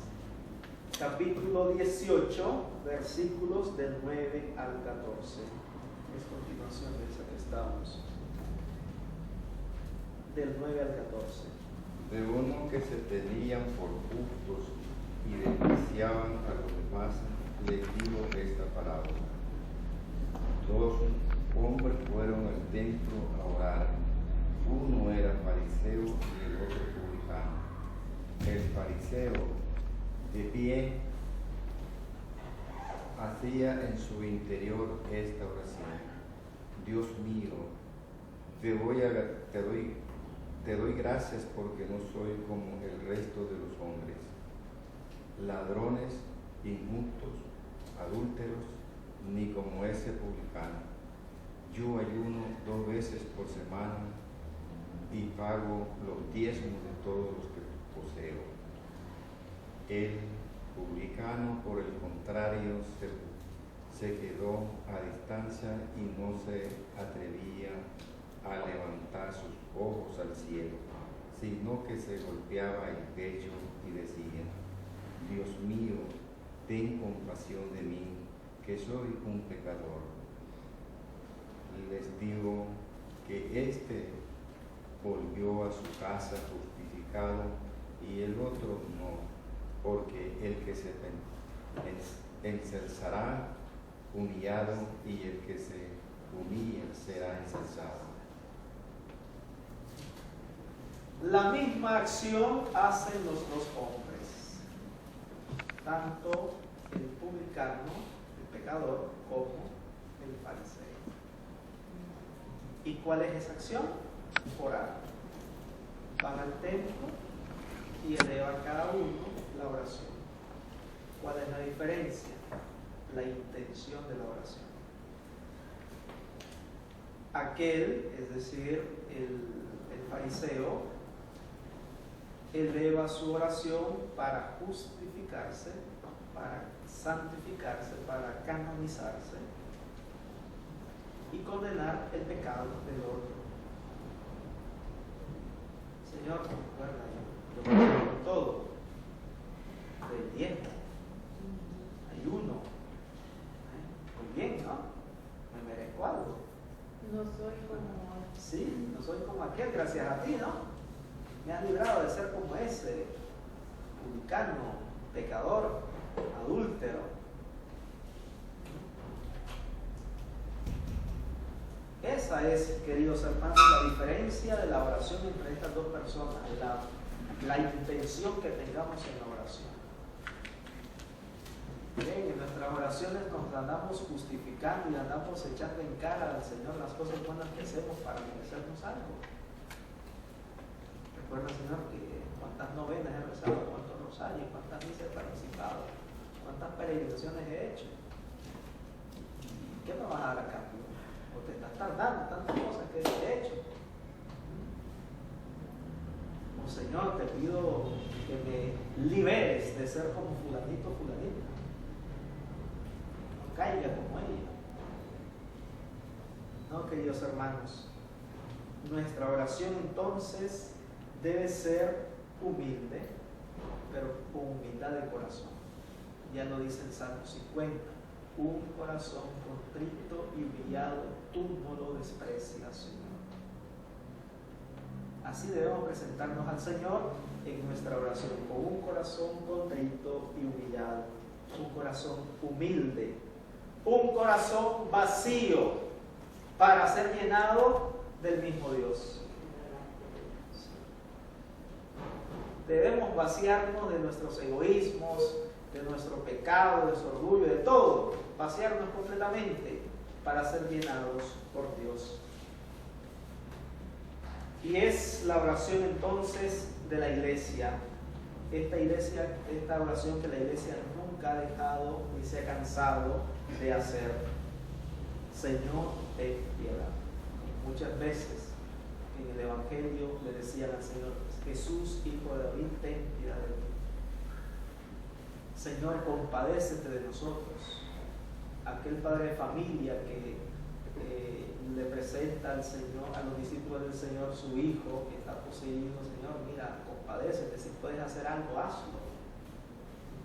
capítulo 18, versículos del 9 al 14. Es continuación de esa que estamos. Del 9 al 14. De uno que se tenían por justos y despreciaban a los demás, le digo esta parábola. 2 hombres fueron al templo a orar. Uno era fariseo y el otro publicano. El fariseo, de pie, hacía en su interior esta oración: Dios mío, te doy gracias porque no soy como el resto de los hombres, ladrones, injustos, adúlteros, ni como ese publicano. Yo ayuno 2 veces por semana y pago los diezmos de todos los que poseo. El publicano, por el contrario, se quedó a distancia y no se atrevía a levantar sus ojos al cielo, sino que se golpeaba el pecho y decía: Dios mío, ten compasión de mí, que soy un pecador. Les digo que éste volvió a su casa justificado y el otro no, porque el que se ensalzará humillado y el que se humilla será ensalzado. La misma acción hacen los 2 hombres, tanto el publicano, el pecador, como el fariseo. ¿Y cuál es esa acción? Orar. Van al templo y elevan cada uno la oración. ¿Cuál es la diferencia? La intención de la oración. Aquel, es decir, el fariseo, eleva su oración para justificarse, para santificarse, para canonizarse y condenar el pecado del otro. Señor, recuerda, yo conozco todo, del diezmo, ayuno, muy bien, ¿no? Me merezco algo. No soy como... Sí, no soy como aquel, gracias a ti, ¿no? Me has librado de ser como ese publicano, pecador, adúltero. Esa es, queridos hermanos, la diferencia de la oración entre estas 2 personas, la intención que tengamos en la oración. Bien, en nuestras oraciones nos andamos justificando y andamos echando en cara al Señor las cosas buenas que hacemos para merecernos algo. Recuerda, Señor, que cuántas novenas he rezado, cuántos rosarios, cuántas misas he participado, cuántas peregrinaciones he hecho. ¿Qué me vas a dar a cambio? O te estás tardando tantas cosas que he hecho. O Señor, te pido que me liberes de ser como fulanito, fulanita. No caiga como ella. No, queridos hermanos, nuestra oración entonces debe ser humilde, pero con humildad de corazón. Ya lo dice el Salmo 50, un corazón contrito y humillado, tú no lo desprecias, Señor. Así debemos presentarnos al Señor en nuestra oración, con un corazón contrito y humillado, un corazón humilde, un corazón vacío para ser llenado del mismo Dios. Debemos vaciarnos de nuestros egoísmos, de nuestro pecado, de nuestro orgullo, de todo. Vaciarnos completamente para ser llenados por Dios. Y es la oración entonces de la iglesia. Esta oración que la iglesia nunca ha dejado ni se ha cansado de hacer. Señor, ten piedad. Muchas veces en el Evangelio le decían al Señor: Jesús, hijo de David, ten piedad de mí. Señor, compadécete de nosotros. Aquel padre de familia que le presenta al Señor, a los discípulos del Señor, su hijo que está poseído. Señor, mira, compadécete, si puedes hacer algo, hazlo.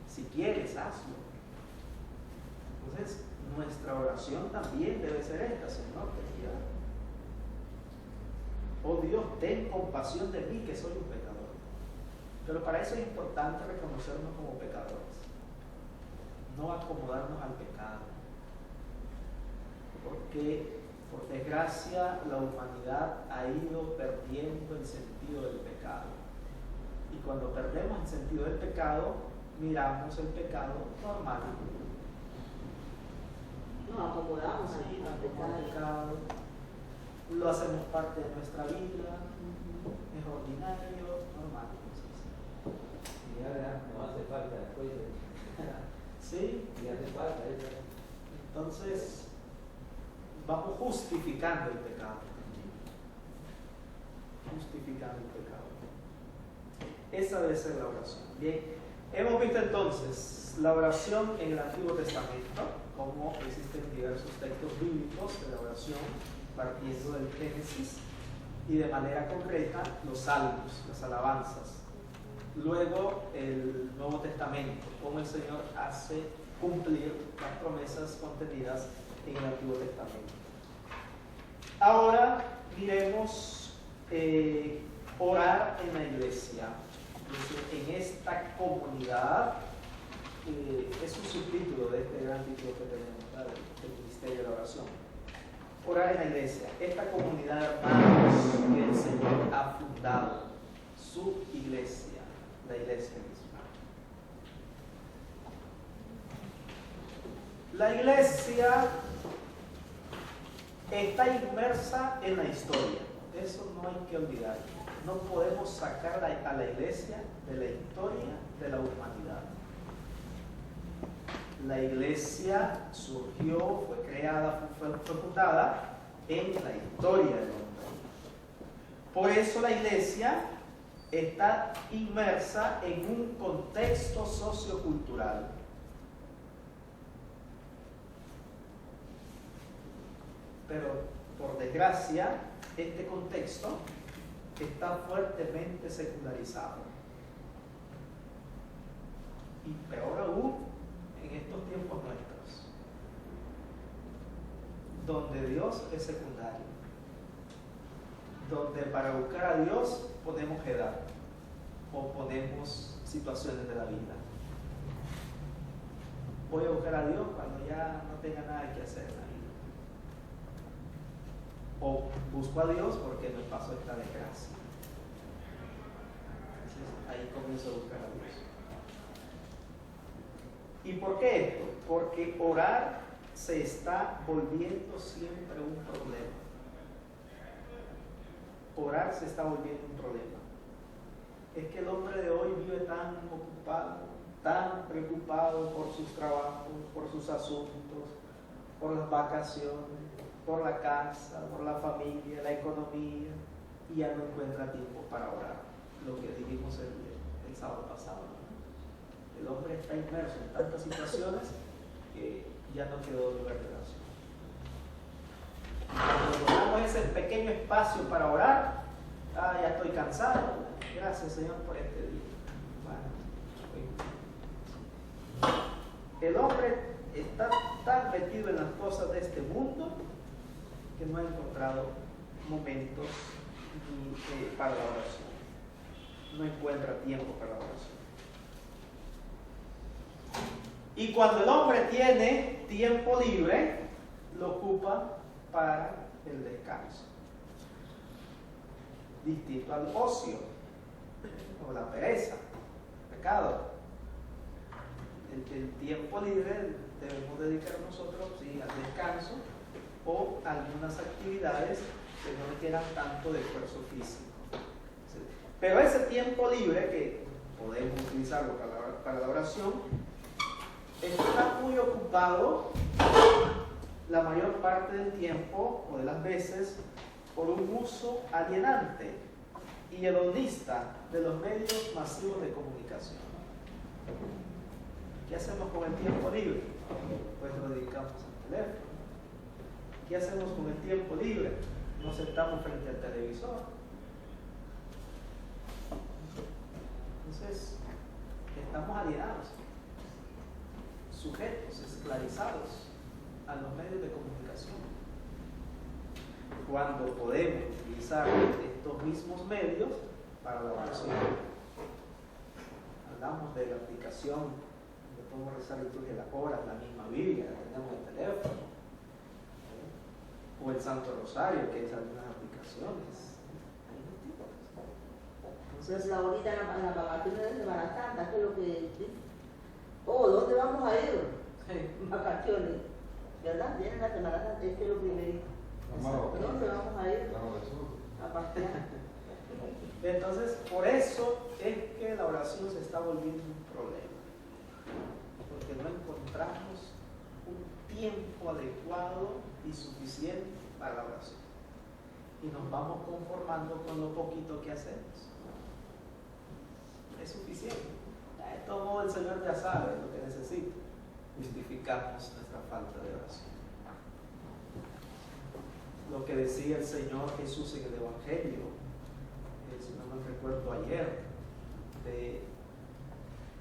Si quieres, hazlo. Entonces, nuestra oración también debe ser esta: Señor, ten piedad. Oh Dios, ten compasión de mí, que soy un pecador. Pero para eso es importante reconocernos como pecadores, no acomodarnos al pecado, porque por desgracia la humanidad ha ido perdiendo el sentido del pecado, y cuando perdemos el sentido del pecado, miramos el pecado normal. Nos acomodamos Sí, al pecado, lo hacemos parte de nuestra vida, es ordinario, normal. Y ahora no hace falta después. ¿Sí? Y hace falta eso. Entonces, vamos justificando el pecado. Justificando el pecado. Esa debe ser la oración. Bien, hemos visto entonces la oración en el Antiguo Testamento, como existen diversos textos bíblicos de la oración, partiendo del Génesis, y de manera concreta los salmos, las alabanzas. Luego el Nuevo Testamento, cómo el Señor hace cumplir las promesas contenidas en el Antiguo Testamento. Ahora miremos orar en la iglesia, en esta comunidad. Es un subtítulo de este gran título que tenemos, del Ministerio de la Oración. Orar en la iglesia, esta comunidad de hermanos que el Señor ha fundado, su iglesia, la iglesia misma. La iglesia está inmersa en la historia, eso no hay que olvidar. No podemos sacar a la iglesia de la historia de la humanidad. La iglesia surgió, fue creada, fue fundada en la historia del hombre. Por eso la iglesia está inmersa en un contexto sociocultural. Pero, por desgracia, este contexto está fuertemente secularizado. Y peor aún, en estos tiempos nuestros, donde Dios es secundario, donde para buscar a Dios ponemos edad o ponemos situaciones de la vida. Voy a buscar a Dios cuando ya no tenga nada que hacer en la vida, o busco a Dios porque me pasó esta desgracia. Entonces ahí comienzo a buscar a Dios. ¿Y por qué esto? Porque orar se está volviendo siempre un problema. Orar se está volviendo un problema. Es que el hombre de hoy vive tan ocupado, tan preocupado por sus trabajos, por sus asuntos, por las vacaciones, por la casa, por la familia, la economía, y ya no encuentra tiempo para orar. Lo que dijimos el sábado pasado, ¿no? El hombre está inmerso en tantas situaciones que ya no quedó lugar de oración. Cuando encontramos ese pequeño espacio para orar, ya estoy cansado. Gracias, Señor, por este día. Bueno, el hombre está tan metido en las cosas de este mundo que no ha encontrado momentos para la oración. No encuentra tiempo para la oración. Y cuando el hombre tiene tiempo libre, lo ocupa para el descanso. Distinto al ocio o la pereza, el pecado. El tiempo libre debemos dedicar nosotros sí, al descanso o algunas actividades que no requieran tanto de esfuerzo físico. ¿Sí? Pero ese tiempo libre que podemos utilizarlo para la oración está muy ocupado la mayor parte del tiempo o de las veces por un uso alienante y hedonista de los medios masivos de comunicación. ¿Qué hacemos con el tiempo libre? Pues lo dedicamos al teléfono. ¿Qué hacemos con el tiempo libre? Nos sentamos frente al televisor. Entonces, estamos alienados, sujetos, esclavizados a los medios de comunicación. Cuando podemos utilizar estos mismos medios para la oración. Hablamos de la aplicación donde podemos rezar liturgia de las horas, la misma Biblia, la tenemos en el teléfono, o el Santo Rosario, que es algunas aplicaciones. Entonces, ahorita en las vacaciones de Semana Santa, ¿qué es lo que dice? Oh, ¿dónde vamos a ir? Sí. Vacaciones, ¿verdad? Viene la Semana Santa, es que es lo primero. ¿Dónde vamos a ir? A pasear. Entonces, por eso es que la oración se está volviendo un problema, porque no encontramos un tiempo adecuado y suficiente para la oración y nos vamos conformando con lo poquito que hacemos. Es suficiente. De todo modo, el Señor ya sabe lo que necesita. Justificamos nuestra falta de oración. Lo que decía el Señor Jesús en el Evangelio, si no me recuerdo ayer, de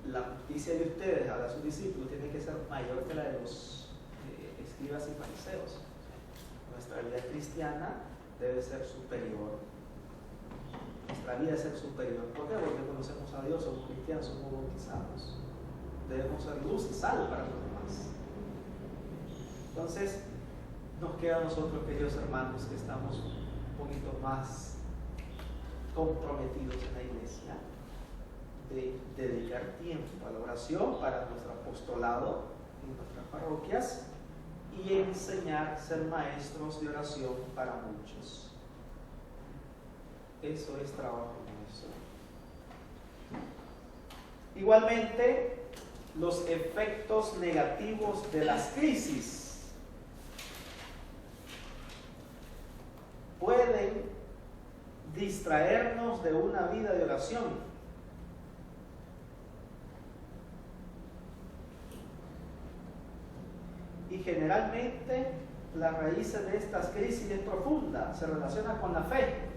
la justicia de ustedes a sus discípulos tiene que ser mayor que la de los escribas y fariseos. Nuestra vida cristiana debe ser superior. Nuestra vida debe ser superior. ¿Por qué? Porque conocemos a Dios, somos cristianos, somos bautizados. Debemos ser luz y sal para los demás. Entonces, nos queda a nosotros, queridos hermanos, que estamos un poquito más comprometidos en la iglesia, de dedicar tiempo a la oración para nuestro apostolado en nuestras parroquias y enseñar, ser maestros de oración para muchos. Eso es trabajo nuestro. Igualmente, los efectos negativos de las crisis pueden distraernos de una vida de oración. Y generalmente la raíz de estas crisis es profunda, se relaciona con la fe.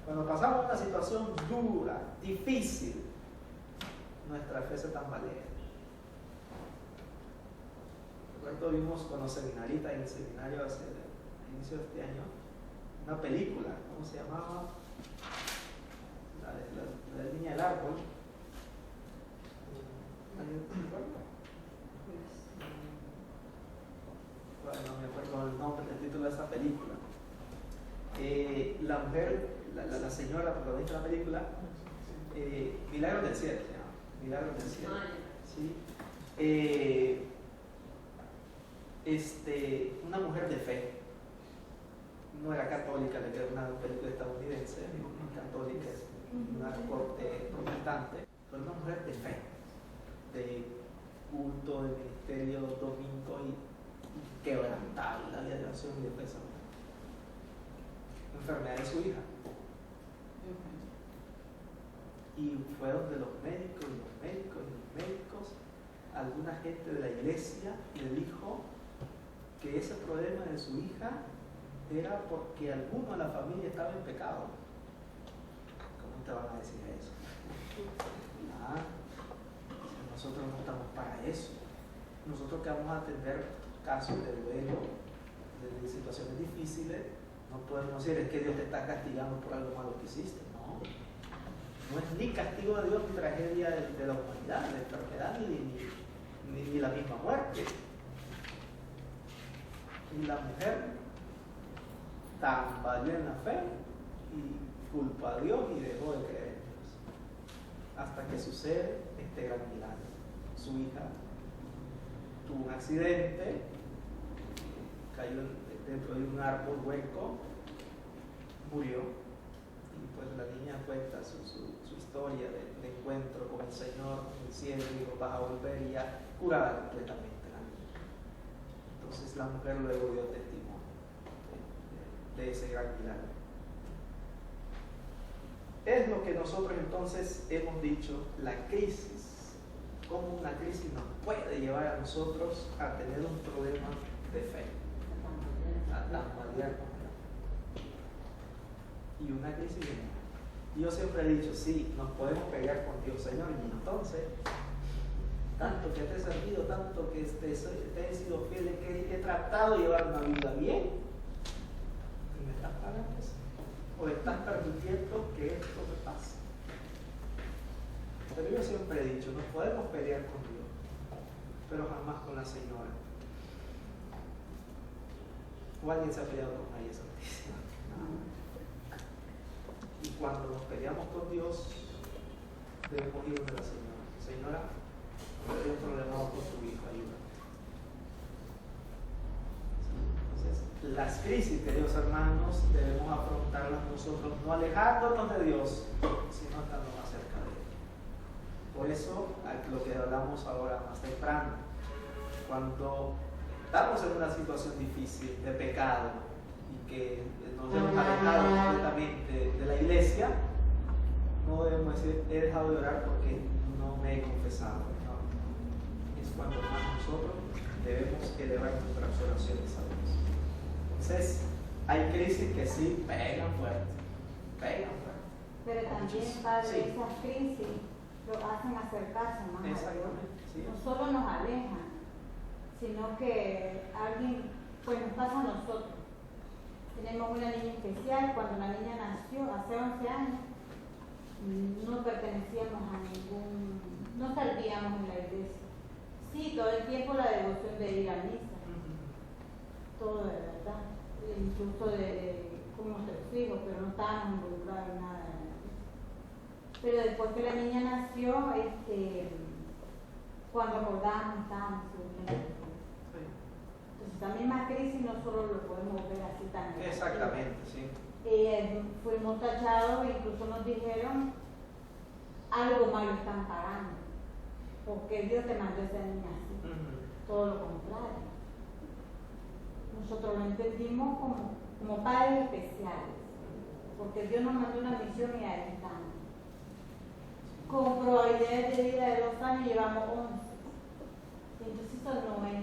Cuando pasamos una situación dura, difícil, nuestra fe se tambalea. Recuerdo vimos con los seminaristas en el seminario hace el inicio de este año una película, ¿cómo se llamaba? La de Niña del Árbol. ¿Alguien se acuerda? Bueno, no me acuerdo el nombre, el título de esa película. La mujer, la señora protagonista de la película, Milagros del Cielo, se llama. Milagros del Cielo. ¿Sí? Una mujer de fe. No era católica, era una película estadounidense, católica, una corte protestante, pero una mujer de fe, de culto, de ministerio domingo y quebrantable, la de oración y de pensamiento. Enfermedad de su hija. Y fue donde los médicos, alguna gente de la iglesia le dijo que ese problema de su hija era porque alguno de la familia estaba en pecado. ¿Cómo te van a decir eso? Nosotros no estamos para eso. Nosotros que vamos a atender casos de duelo, de situaciones difíciles, no podemos decir es que Dios te está castigando por algo malo que hiciste. No es ni castigo de Dios ni tragedia de la humanidad, la enfermedad ni la misma muerte. Y la mujer tambaleó en la fe y culpó a Dios y dejó de creer. hasta que sucede este gran milagro. Su hija tuvo un accidente, cayó dentro de un árbol hueco, murió, y pues la niña cuenta su historia de encuentro con el Señor en el cielo, y dijo, vas a volver, y ya curada completamente la niña. Entonces la mujer luego dio testimonio de ese gran milagro. Es lo que nosotros entonces hemos dicho, la crisis, cómo una crisis nos puede llevar a nosotros a tener un problema de fe, a tambalear con Dios. Y una crisis viene. Yo siempre he dicho, sí, nos podemos pelear con Dios, Señor, y entonces, tanto que te he servido, tanto que te he sido fiel, que he tratado de llevar una vida bien, y me estás pagando eso, o estás permitiendo que esto me pase. Pero yo siempre he dicho, nos podemos pelear con Dios, pero jamás con la Señora. ¿O alguien se ha peleado con María Santísima? No. Y cuando nos peleamos con Dios, debemos ir donde la Señora. Señora, hay un problema con tu hijo, ayuda. Entonces, las crisis, queridos hermanos, debemos afrontarlas nosotros, no alejándonos de Dios, sino estando más cerca de Él. Por eso, lo que hablamos ahora más temprano, cuando estamos en una situación difícil de pecado y que nos hemos alejado completamente de la iglesia, no debemos decir, he dejado de orar porque no me he confesado. No. Es cuando más nosotros debemos elevar nuestras oraciones a Dios. Entonces, hay crisis que sí pegan fuerte. Pero también, Padre, sí, esas crisis lo hacen acercarse más a Dios. Sí. No solo nos alejan, sino que alguien, pues nos pasa a nosotros. Tenemos una niña especial, cuando la niña nació, hace 11 años, no pertenecíamos a no servíamos en la iglesia. Sí, todo el tiempo la devoción de ir a misa, todo de verdad, incluso con nuestros hijos, pero no estábamos involucrados en nada de la iglesia. Pero después que la niña nació, cuando acordábamos estábamos siempre. Entonces, la misma crisis no solo lo podemos ver así tan. Exactamente, sí. Fuimos tachados e incluso nos dijeron algo malo están pagando, porque Dios te mandó a esa niña así. Todo lo contrario. Nosotros lo entendimos como padres especiales, porque Dios nos mandó una misión y ahí estamos. Con probabilidades de vida de 2 años llevamos 11. Entonces eso no es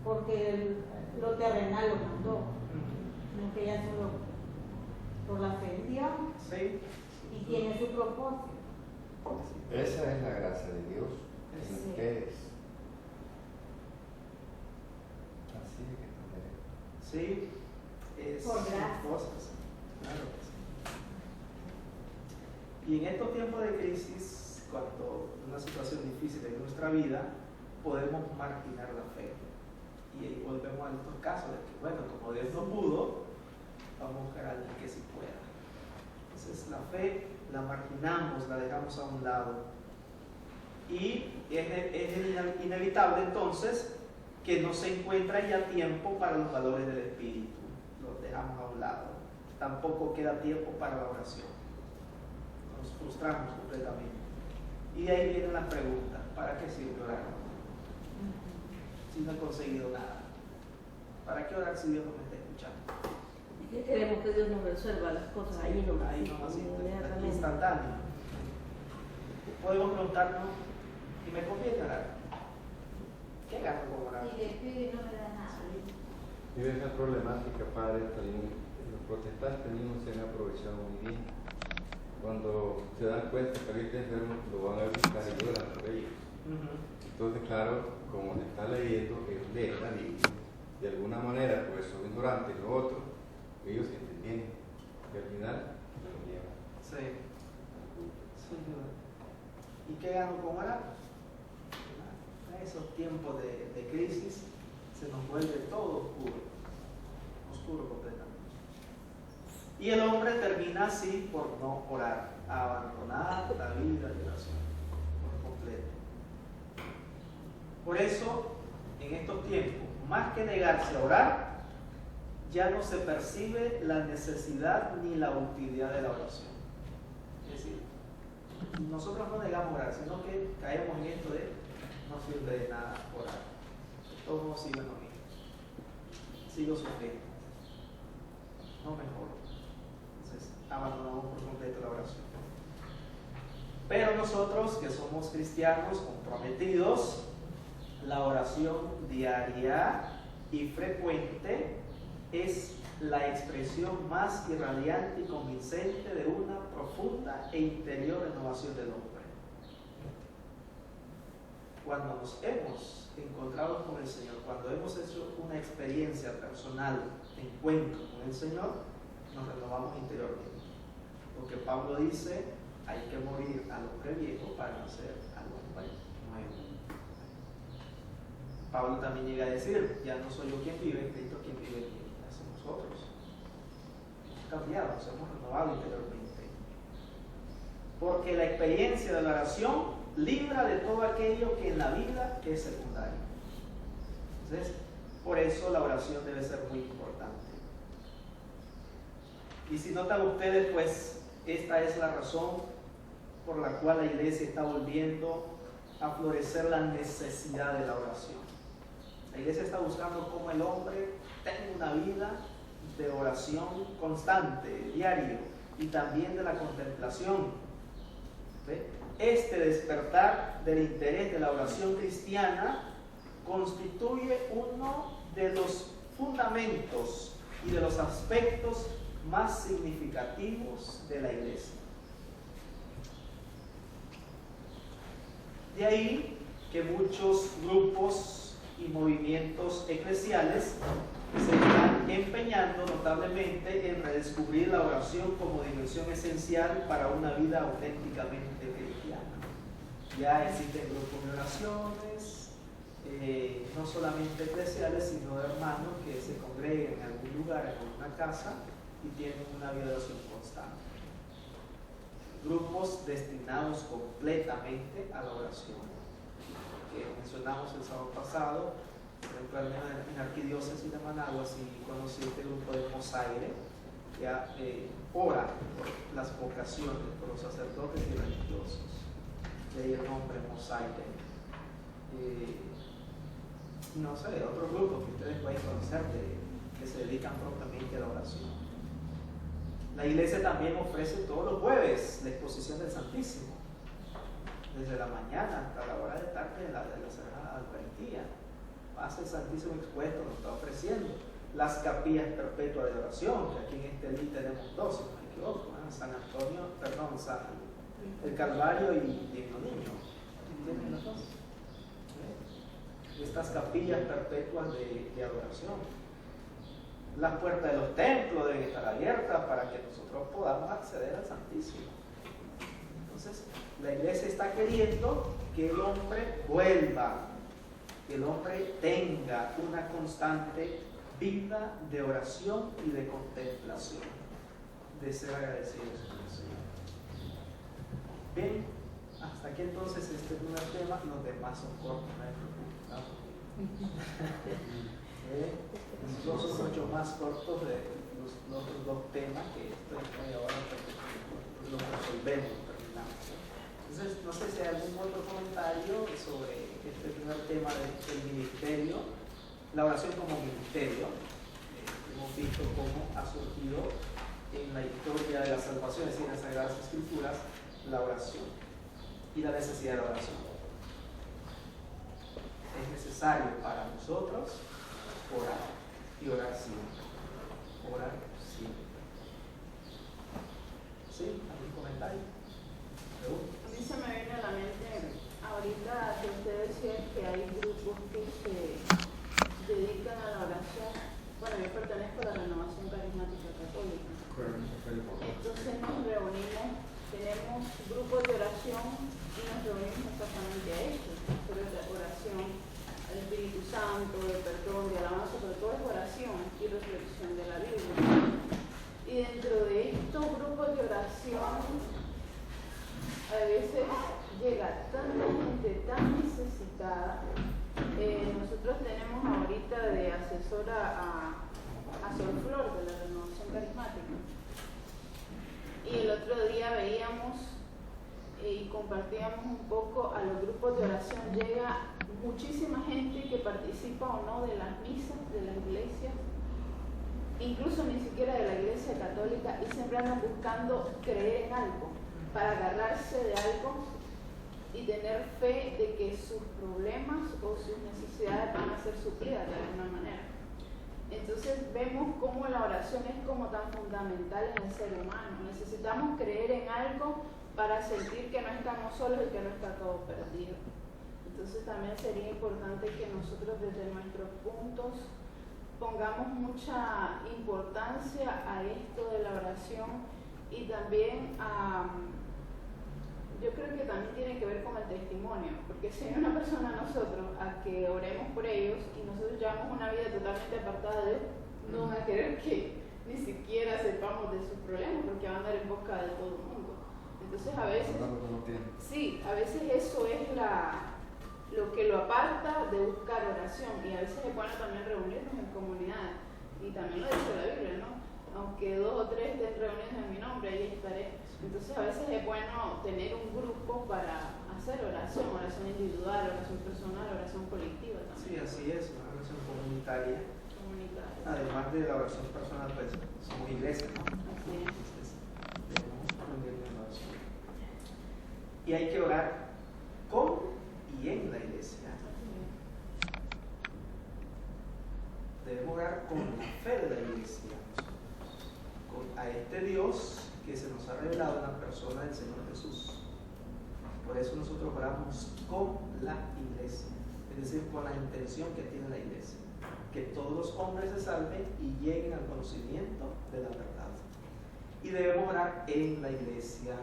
porque lo terrenal lo mandó, no que ya solo por la fe en Dios, sí, y tiene su propósito. Esa es la gracia de Dios en Sí. ustedes. Así es que también. sí, es Por gracia. cosas, claro que sí. Y en estos tiempos de crisis, cuando una situación difícil en nuestra vida, podemos marginar la fe. Y ahí volvemos a estos casos de que, bueno, como Dios no pudo, vamos a buscar a alguien que sí pueda. Entonces la fe la marginamos, la dejamos a un lado. Y es inevitable entonces que no se encuentra ya tiempo para los valores del Espíritu. Los dejamos a un lado. Tampoco queda tiempo para la oración. Nos frustramos completamente. Y ahí viene la pregunta, ¿para qué sirve orar? Si no he conseguido nada, ¿para qué orar si Dios no me está escuchando? Queremos que Dios nos resuelva las cosas ahí nomás. Ahí nomás, Inmediatamente. instantáneo. Podemos preguntarnos, ¿y me conviene orar? ¿Qué gano con orar? Y de espíritu no me da nada. Y de esa problemática, Padre, también los protestantes mismos se han aprovechado muy bien. Cuando se dan cuenta que alguien está enfermo, lo van a buscar y lloran por ellos. Entonces, claro, como se está leyendo, ellos leen la Biblia. De alguna manera, pues son ignorantes, lo otro, ellos entienden. Y al final, lo llevan. Sí. ¿Y qué gano con orar? En esos tiempos de crisis se nos vuelve todo oscuro completamente. Y el hombre termina así por no orar, abandonar la vida de oración por completo. Por eso, en estos tiempos, más que negarse a orar, ya no se percibe la necesidad ni la utilidad de la oración. Es decir, nosotros no negamos orar, sino que caemos en esto de no sirve de nada orar. Todos no sirven lo mismo. Sigo sufriendo. No mejoro. Entonces, abandonamos por completo la oración. Pero nosotros, que somos cristianos comprometidos, la oración diaria y frecuente es la expresión más irradiante y convincente de una profunda e interior renovación del hombre. Cuando nos hemos encontrado con el Señor, cuando hemos hecho una experiencia personal de encuentro con el Señor, nos renovamos interiormente. Porque Pablo dice, hay que morir al hombre viejo para nacer al hombre nuevo. Pablo también llega a decir, ya no soy yo quien vive, Cristo quien vive en mí. Nosotros hemos cambiado, nos hemos renovado interiormente, porque la experiencia de la oración libra de todo aquello que en la vida es secundario. Entonces, por eso la oración debe ser muy importante. Y si notan ustedes, pues esta es la razón por la cual la iglesia está volviendo a florecer la necesidad de la oración. La iglesia está buscando cómo el hombre tenga una vida de oración constante, diario, y también de la contemplación. ¿Ve? Este despertar del interés de la oración cristiana constituye uno de los fundamentos y de los aspectos más significativos de la iglesia. De ahí que muchos grupos y movimientos eclesiales se están empeñando notablemente en redescubrir la oración como dimensión esencial para una vida auténticamente cristiana. Ya existen grupos de oraciones, no solamente eclesiales, sino de hermanos que se congregan en algún lugar, en alguna casa, y tienen una vida de oración constante. Grupos destinados completamente a la oración, que mencionamos el sábado pasado. Por ejemplo, en la arquidiócesis de Managua, si conocí este grupo de Mosaire, que ora por las vocaciones, por los sacerdotes y religiosos. De ahí el nombre Mosaire. No sé, otros grupos que ustedes pueden conocer que se dedican propiamente a la oración. La iglesia también ofrece todos los jueves la exposición del Santísimo, desde la mañana hasta la hora de tarde de la Sagrada Eucaristía. Pasa el Santísimo expuesto, nos está ofreciendo las capillas perpetuas de oración, que aquí en este día tenemos dos, si no me equivoco, San Antonio, perdón, el Calvario y el Niño. ¿Tienen las dos? Estas capillas perpetuas de adoración. Las puertas de los templos deben estar abiertas para que nosotros podamos acceder al Santísimo. Entonces, la iglesia está queriendo que el hombre vuelva, que el hombre tenga una constante vida de oración y de contemplación, de ser agradecidos con el Señor. Bien, hasta aquí entonces este primer tema. Los demás son cortos, no hay preocupación. Los otros 8 más cortos de los otros 2 temas que estoy ahora los resolvemos, terminamos. Entonces, no sé si hay algún otro comentario sobre este primer tema del ministerio, la oración como ministerio. Hemos visto cómo ha surgido en la historia de la salvación, es decir, en las Sagradas Escrituras, la oración y la necesidad de la oración. Es necesario para nosotros orar y orar siempre. Orar siempre. ¿Sí? ¿Algún comentario? ¿Pregunta? A mí se me viene a la mente ahorita que usted decía que hay grupos que se dedican a la oración. Bueno, yo pertenezco a la Renovación Carismática Católica. Entonces nos reunimos, tenemos grupos de oración y nos reunimos exactamente a eso. Pero es oración al Espíritu Santo, de perdón, de alabanza, pero todo es oración y reflexión de la Biblia. Y dentro de oración a veces llega tanta gente tan necesitada. Nosotros tenemos ahorita de asesora a Sol Flor de la Renovación Carismática. Y el otro día veíamos y compartíamos un poco a los grupos de oración. Llega muchísima gente que participa o no de las misas de la iglesia, incluso ni siquiera de la iglesia católica, y siempre andan buscando creer en algo, para agarrarse de algo y tener fe de que sus problemas o sus necesidades van a ser suplidas de alguna manera. Entonces vemos cómo la oración es como tan fundamental en el ser humano. Necesitamos creer en algo para sentir que no estamos solos y que no está todo perdido. Entonces también sería importante que nosotros desde nuestros puntos pongamos mucha importancia a esto de la oración y también yo creo que también tiene que ver con el testimonio, porque si hay una persona a nosotros a que oremos por ellos y nosotros llevamos una vida totalmente apartada de Dios, no van a querer que ni siquiera sepamos de sus problemas, porque van a andar en busca de todo el mundo. Entonces a veces, sí, a veces eso es lo que lo aparta de buscar oración, y a veces es bueno también reunirnos en comunidades, y también lo dice la Biblia, ¿no? Aunque 2 o 3 estén reunidos en mi nombre, ahí estaré. Entonces a veces es bueno tener un grupo para hacer oración individual, oración personal, oración colectiva también. Sí, así es, una oración comunitaria. Además de la oración personal, pues somos iglesia, ¿no? Así es. Entonces, debemos reunirnos en oración. Y hay que orar con y en la iglesia. Debemos orar con la fe de la iglesia, a este Dios que se nos ha revelado en la persona del Señor Jesús. Por eso nosotros oramos con la iglesia, es decir, con la intención que tiene la iglesia, que todos los hombres se salven y lleguen al conocimiento de la verdad. Y debemos orar en la iglesia.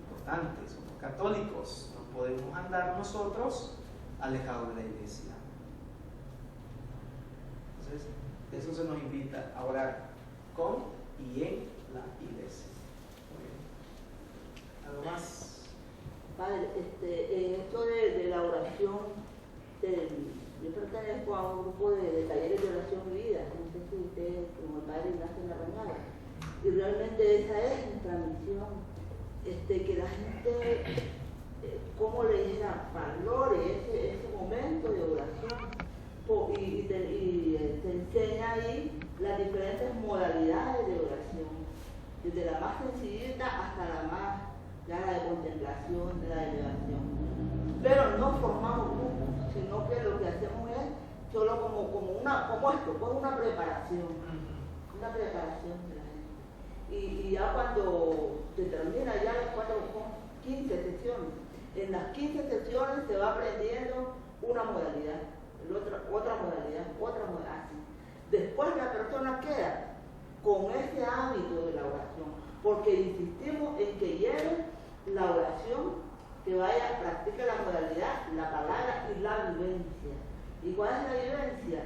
Importante, somos católicos, no podemos andar nosotros alejados de la iglesia. Entonces, eso se nos invita a orar con y en la iglesia. ¿Algo más? Padre, esto de la oración, yo pertenezco a un grupo de talleres de oración y vida, no sé si ustedes, como el Padre Ignacio Larrañaga, y realmente esa es nuestra misión, que la gente, como le dijera, valore ese momento de oración. Y te enseña ahí las diferentes modalidades de oración, desde la más sencillita hasta la más, ya la de contemplación, de la de elevación. Pero no formamos grupos, sino que lo que hacemos es solo como una preparación de la gente. Y ya cuando se termina ya las 15 sesiones, en las 15 sesiones se va aprendiendo una modalidad. Otra modalidad, así. Después la persona queda con ese hábito de la oración, porque insistimos en que lleve la oración, que vaya, practique la modalidad, la palabra y la vivencia. ¿Y cuál es la vivencia?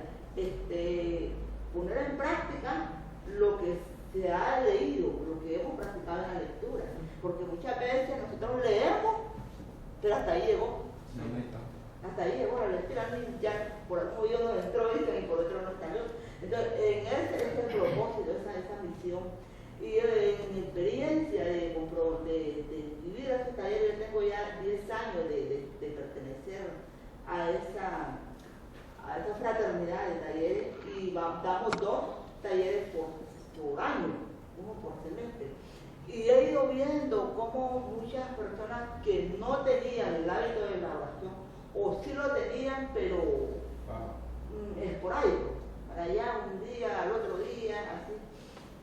Poner en práctica lo que se ha leído, lo que hemos practicado en la lectura, porque muchas veces nosotros leemos, pero hasta ahí llegó. Hasta ahí llegó la lectura, ya por algún motivo no entró y por otro no salió. Entonces, en ese es el propósito, esa misión. Y en mi experiencia de vivir ese taller, yo tengo ya 10 años de pertenecer a esa fraternidad de talleres, y damos 2 talleres por año, uno por semestre. Y he ido viendo cómo muchas personas que no tenían el hábito de la oración, o sí lo tenían, pero esporádico, para allá un día, al otro día, así.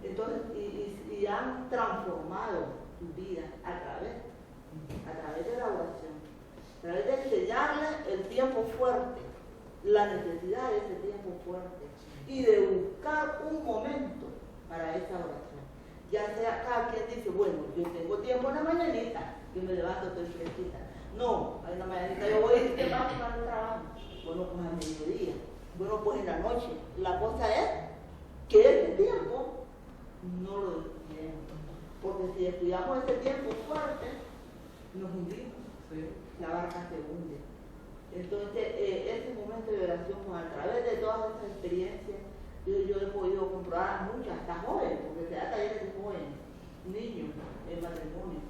Entonces, y han transformado su vida a través de la oración, a través de enseñarle el tiempo fuerte, la necesidad de ese tiempo fuerte, y de buscar un momento para esa oración. Ya sea, cada quien dice, bueno, yo tengo tiempo en la mañanita, yo me levanto, estoy fresquita. No, en la mañanita yo voy a decir que va a tomar el trabajo. Bueno, pues al mediodía. Bueno, pues en la noche. La cosa es que ese tiempo no lo descuidemos. Porque si descuidamos ese tiempo fuerte, nos hundimos. Sí. La barca se hunde. Entonces, ese momento de oración, pues, a través de todas estas experiencias, yo he podido comprobar muchas, hasta jóvenes, porque se da talleres de jóvenes, niños, en matrimonio.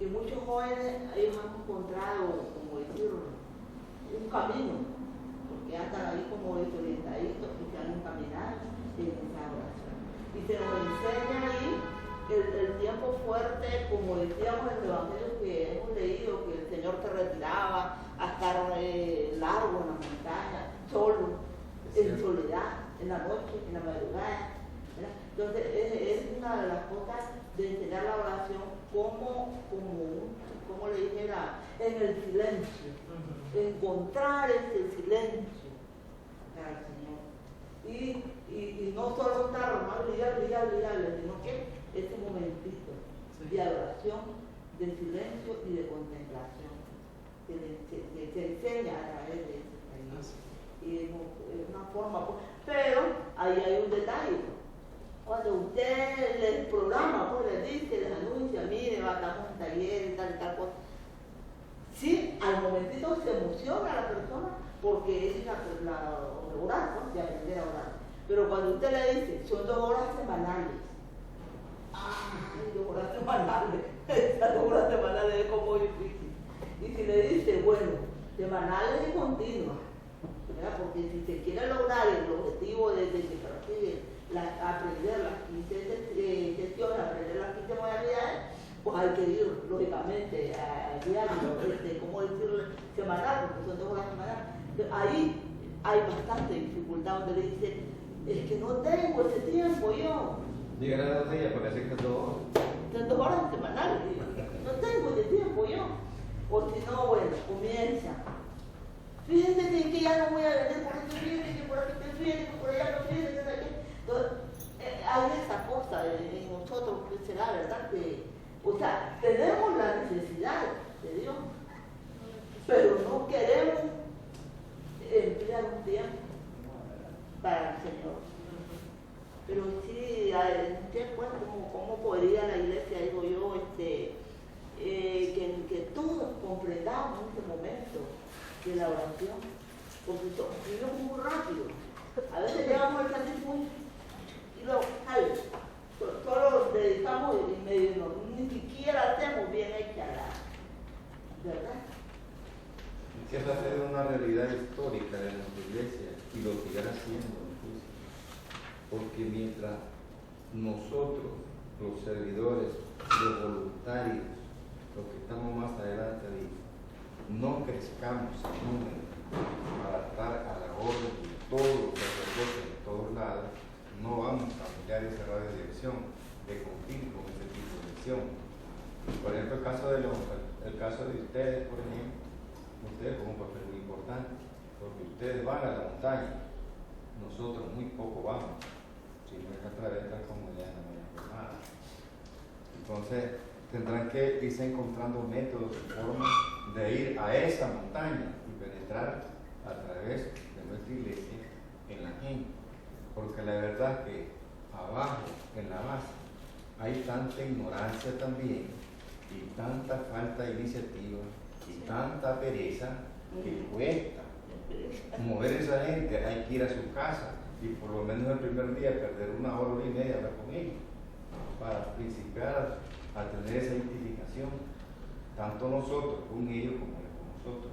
Y muchos jóvenes, ellos han encontrado, como decir, un camino, porque ya están ahí como desorientaditos y se han encaminado en esa oración. Y se nos enseña ahí el tiempo fuerte, como decíamos en el Evangelio que hemos leído, que el Señor te retiraba a estar largo en la montaña, solo, en soledad, en la noche, en la madrugada, ¿verdad? Entonces es una de las cosas de enseñar la oración como le dijera, en el silencio, encontrar ese silencio para el Señor. Y no solo estar lidiable, sino que ese momentito de adoración, de silencio y de contemplación que se enseña a través de ese país. Y es una forma, pero ahí hay un detalle. Cuando usted les programa, pues les dice, les anuncia, mire, vamos a un taller y tal cosa. Sí, al momentito se emociona la persona porque es la orar, ¿no? De aprender a orar. Pero cuando usted le dice, son 2 horas semanales. Ay, 2 horas semanales. Esas 2 horas semanales es como difícil. Y si le dice, bueno, semanales y continuas, ¿verdad? Porque si se quiere lograr el objetivo de que persigue aprender las 15 sesiones, aprender las 15 modalidades, pues hay que ir, lógicamente, a diario, ¿cómo decirle? Semanal, porque son 2 horas semanales. Ahí hay bastante dificultad donde le dice, es que no tengo ese tiempo yo. Llegar a 2 días, porque así que 2 horas. Son 2 horas semanales, no tengo ese tiempo yo. O si no, bueno, comienza. Fíjense que ya no voy a venir por aquí, fíjense que por aquí te fíjense, que por allá no fíjense, que aquí. Entonces, hay esa cosa en nosotros que será, ¿verdad? Que, o sea, tenemos la necesidad de Dios, pero no queremos emplear un tiempo para el Señor. Pero sí, pues, ¿cómo podría la iglesia, digo yo, que todos comprendamos en este momento de la oración? Porque vivimos muy rápido. A veces llegamos al santísimo y luego, solo dedicamos y medio, ni siquiera hacemos bien hecha la, ¿verdad? Y que es hacer una realidad histórica de nuestra iglesia y lo seguirá haciendo. Porque mientras nosotros, los servidores, los voluntarios, los que estamos más adelante, no crezcamos en número para estar a la orden de todos los sacerdotes de todos lados, no vamos a ampliar ese radio de dirección, de cumplir con ese tipo de dirección. Por ejemplo, el caso de ustedes, por ejemplo, ustedes como un papel muy importante, porque ustedes van a la montaña, nosotros muy poco vamos, si no es a través de la comunidad no hay nada. Entonces, tendrán que irse encontrando métodos y formas de ir a esa montaña y penetrar a través de nuestra iglesia en la gente. Porque la verdad es que abajo, en la base, hay tanta ignorancia también y tanta falta de iniciativa y tanta pereza que cuesta mover esa gente. Hay que ir a su casa y por lo menos el primer día perder 1 hora y media hablar con ellos para principiar a tener esa identificación, tanto nosotros con ellos como ellos con nosotros,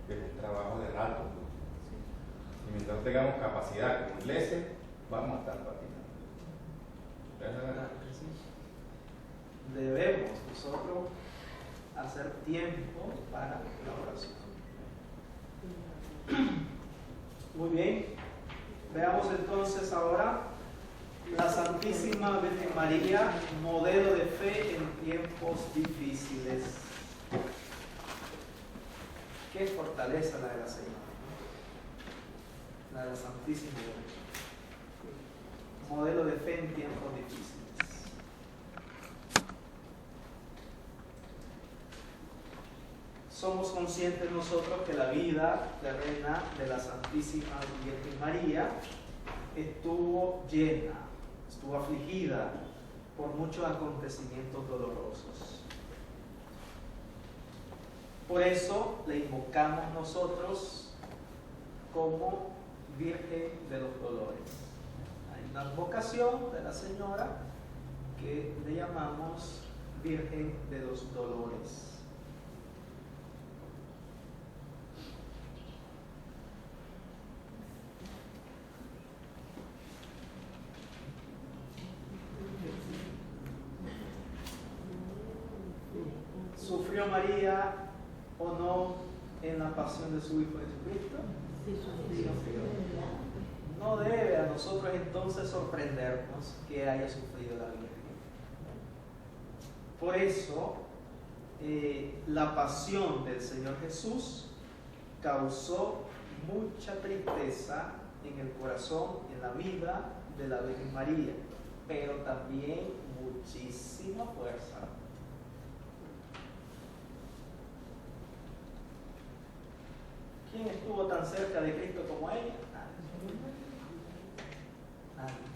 que es un trabajo de rato. Y mientras tengamos capacidad como iglesia, vamos a estar patinando. Debemos nosotros hacer tiempo para la oración. Muy bien, veamos entonces ahora la Santísima Virgen María, modelo de fe en tiempos difíciles. Qué fortaleza la de la Señora, ¿no? La de la Santísima Virgen. Modelo de fe en tiempos difíciles. Somos conscientes nosotros que la vida terrena de la Santísima Virgen María estuvo llena, estuvo afligida por muchos acontecimientos dolorosos. Por eso le invocamos nosotros como Virgen de los Dolores. Hay una advocación de la Señora que le llamamos Virgen de los Dolores. ¿Sufrió María o no en la pasión de su Hijo Jesucristo? Sí, Sufrió. No debe a nosotros entonces sorprendernos que haya sufrido la Virgen. Por eso, la pasión del Señor Jesús causó mucha tristeza en el corazón, en la vida de la Virgen María, pero también muchísima fuerza. ¿Quién estuvo tan cerca de Cristo como ella? Nadie.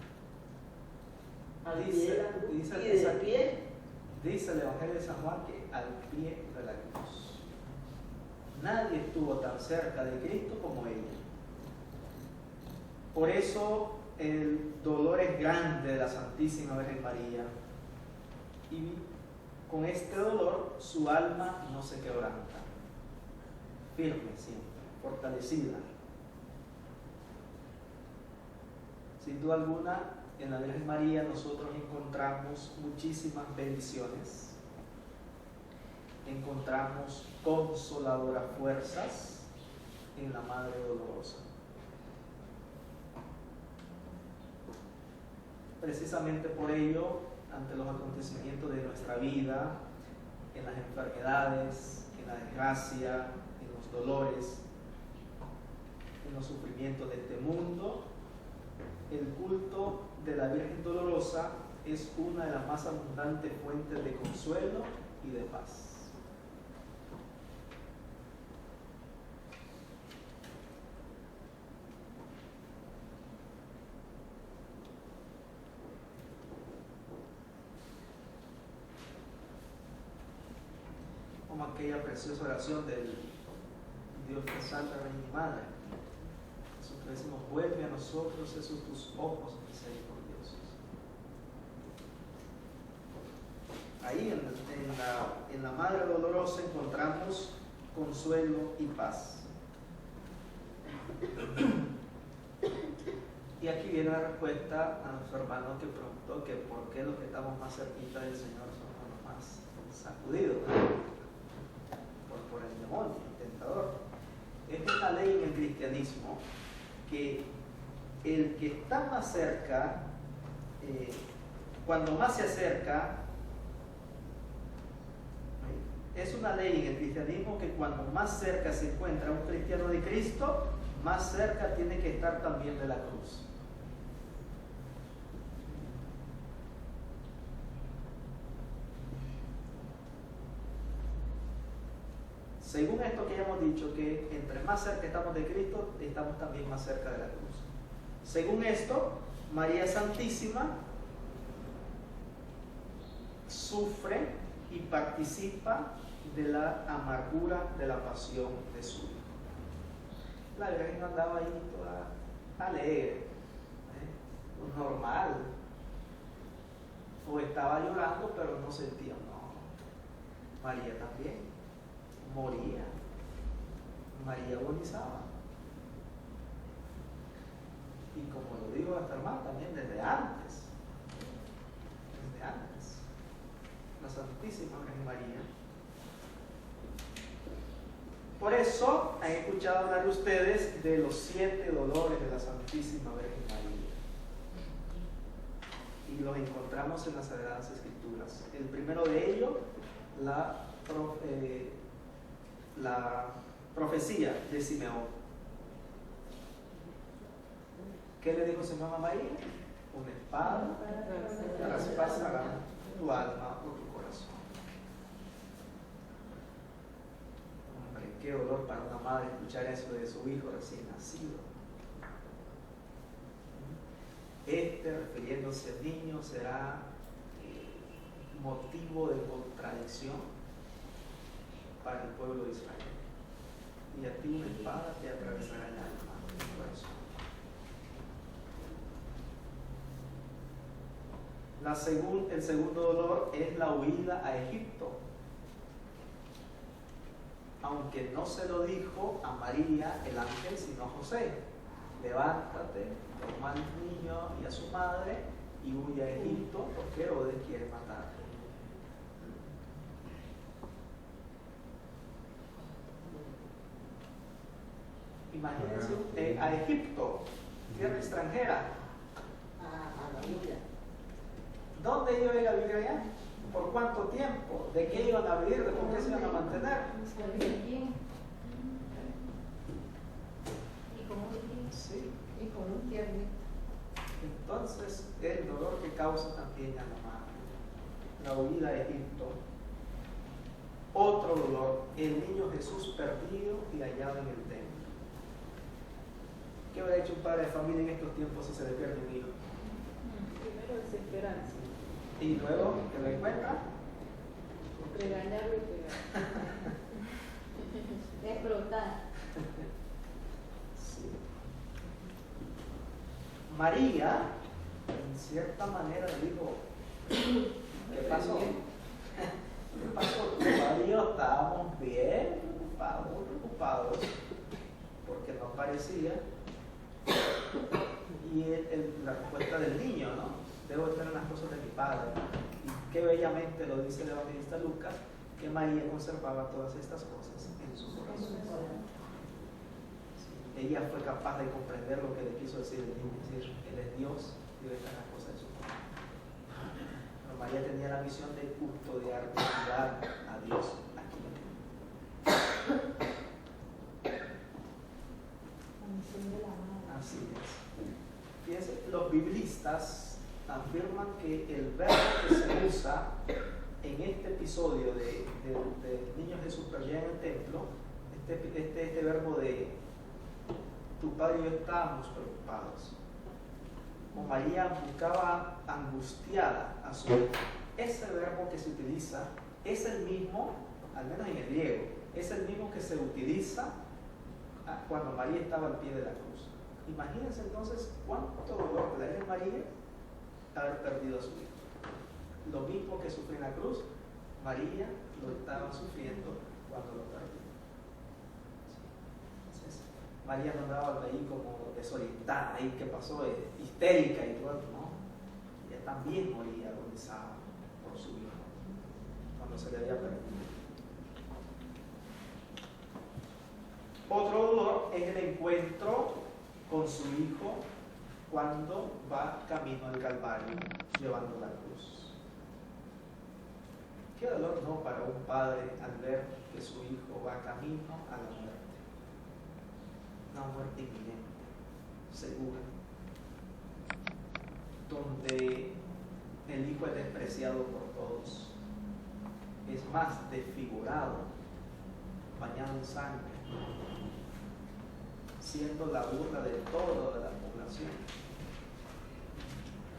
Dice el Evangelio de San Juan que al pie de la cruz. Nadie estuvo tan cerca de Cristo como ella. Por eso el dolor es grande de la Santísima Virgen María. Y con este dolor su alma no se quebranta. Firme siempre, fortalecida. Sin duda alguna, en la Virgen María nosotros encontramos muchísimas bendiciones, encontramos consoladoras fuerzas en la Madre Dolorosa. Precisamente por ello, ante los acontecimientos de nuestra vida, en las enfermedades, en la desgracia, en los dolores, en los sufrimientos de este mundo, el culto de la Virgen Dolorosa es una de las más abundantes fuentes de consuelo y de paz. Como aquella preciosa oración del Dios te salve, Reina y Madre. Nosotros decimos, vuelve a nosotros esos tus ojos misericordiosos. Ahí en la Madre Dolorosa encontramos consuelo y paz. Y aquí viene la respuesta a nuestro hermano que preguntó que por qué los que estamos más cerquita del Señor somos los más sacudidos por el demonio, el tentador. Esta es una ley en el cristianismo que el que está más cerca, cuando más se acerca, es una ley en el cristianismo que cuando más cerca se encuentra un cristiano de Cristo, más cerca tiene que estar también de la cruz. Según esto que ya hemos dicho, que entre más cerca estamos de Cristo, estamos también más cerca de la cruz. Según esto, María Santísima sufre y participa de la amargura de la pasión de su Hijo. La Virgen andaba ahí toda alegre, normal, o estaba llorando pero no sentía, no. María también moría, María agonizaba. Y como lo digo hasta hermano, también desde antes, la Santísima Virgen María. Por eso han escuchado hablar ustedes de los 7 dolores de la Santísima Virgen María. Y los encontramos en las Sagradas Escrituras. El primero de ellos, la profecía de Simeón. ¿Qué le dijo Simeón a María? Una espada traspasará tu alma o tu corazón. Hombre, qué dolor para una madre escuchar eso de su hijo recién nacido. Refiriéndose al niño, será motivo de contradicción para el pueblo de Israel. Y a ti una espada te atravesará el alma, el corazón. El segundo dolor es la huida a Egipto. Aunque no se lo dijo a María el ángel, sino a José: levántate, toma al niño y a su madre y huye a Egipto, porque Herodes quiere matar. Imagínense a Egipto, tierra extranjera. A la Biblia. ¿Dónde iba a ir a vivir allá? ¿Por cuánto tiempo? ¿De qué iban a vivir? ¿De por qué se iban a mantener? Sí. Y con un tiernito. Entonces, el dolor que causa también a la madre, la huida a Egipto. Otro dolor, el niño Jesús perdido y hallado en el templo. ¿Qué hubiera hecho un padre de familia en estos tiempos si se le pierde un hijo? Primero desesperanza. Y luego, que lo encuentra, Regañarlo y pegar. Explotar. sí. María, en cierta manera, le dijo: ¿qué pasó? ¿Qué pasó? Todavía estábamos bien preocupados, porque no parecía. Y la respuesta del niño, ¿no? Debo estar en las cosas de mi padre. Y qué bellamente lo dice el evangelista Lucas, que María conservaba todas estas cosas en su corazón. Sí. Ella fue capaz de comprender lo que le quiso decir el niño, es decir, Él es Dios y debe estar en las cosas de su corazón. Pero María tenía la misión de custodiar, de cuidar a Dios aquí. Así es. Fíjense, los biblistas afirman que el verbo que se usa en este episodio del niño Jesús perdido en el templo, este verbo de tu padre y yo estábamos preocupados, o María buscaba angustiada a su hijo. Ese verbo que se utiliza es el mismo, al menos en el griego, es el mismo que se utiliza cuando María estaba al pie de la cruz. Imagínense entonces cuánto dolor le daría a María haber perdido a su hijo. Lo mismo que sufrió en la cruz, María lo estaba sufriendo cuando lo perdió. Entonces, María no andaba ahí como desorientada, ahí que pasó, histérica y todo, ¿no? Ella también moría agonizada por su hijo cuando se le había perdido. Otro dolor es el encuentro con su hijo cuando va camino al Calvario llevando la cruz. Qué dolor, ¿no?, para un padre al ver que su hijo va camino a la muerte. Una muerte inminente, segura, donde el hijo es despreciado por todos, es más, desfigurado, bañado en sangre, siendo la burla de toda la población.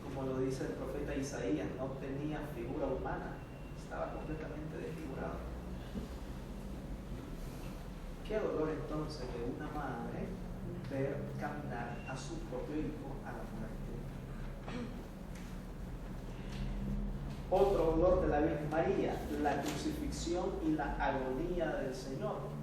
Como lo dice el profeta Isaías, no tenía figura humana, estaba completamente desfigurado. Qué dolor entonces de una madre ver caminar a su propio hijo a la muerte. Otro dolor de la Virgen María, la crucifixión y la agonía del Señor.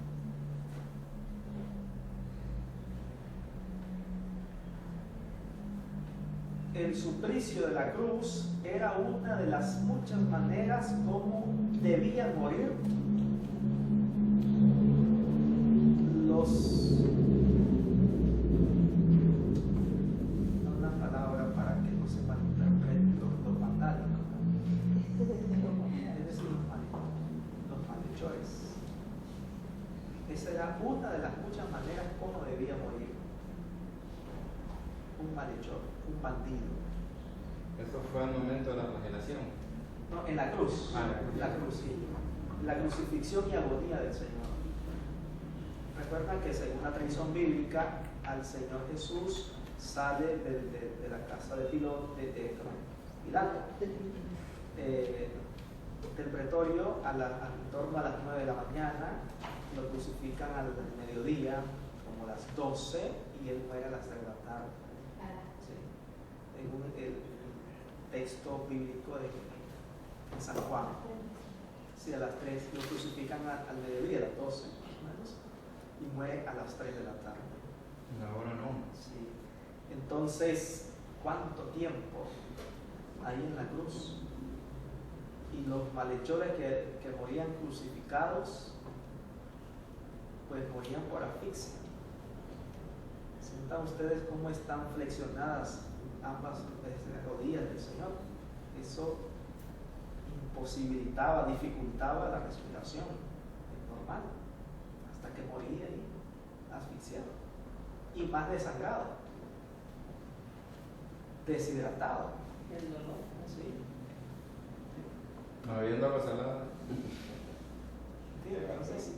El suplicio de la cruz era una de las muchas maneras como debían morir una palabra para que no se malinterprete, los vandálicos, es decir, los malhechores. Esa era una de las muchas maneras como debía morir un malhechor, un bandido. Eso fue al momento de la flagelación. No, en la cruz. La cruz, sí. La crucifixión y agonía del Señor. Recuerdan que según la tradición bíblica, al Señor Jesús sale de la casa de Pilato, pretorio en torno a las 9 de la mañana, lo crucifican al mediodía, como las 12, y él muere a las 3 de la tarde. ¿Sí? Según el texto bíblico de San Juan. Sí, a las 3 lo crucifican al mediodía, a las 12 más o menos, y muere a las 3 de la tarde. Ahora no. Sí. Entonces, ¿cuánto tiempo ahí en la cruz? Y los malhechores que morían crucificados, pues morían por asfixia. ¿Sientan ustedes cómo están flexionadas ambas rodillas del Señor? Eso imposibilitaba, dificultaba la respiración, es normal, hasta que moría ahí asfixiado y más desangrado, deshidratado. El dolor. Sí. Habiendo la salada. Sí, entonces,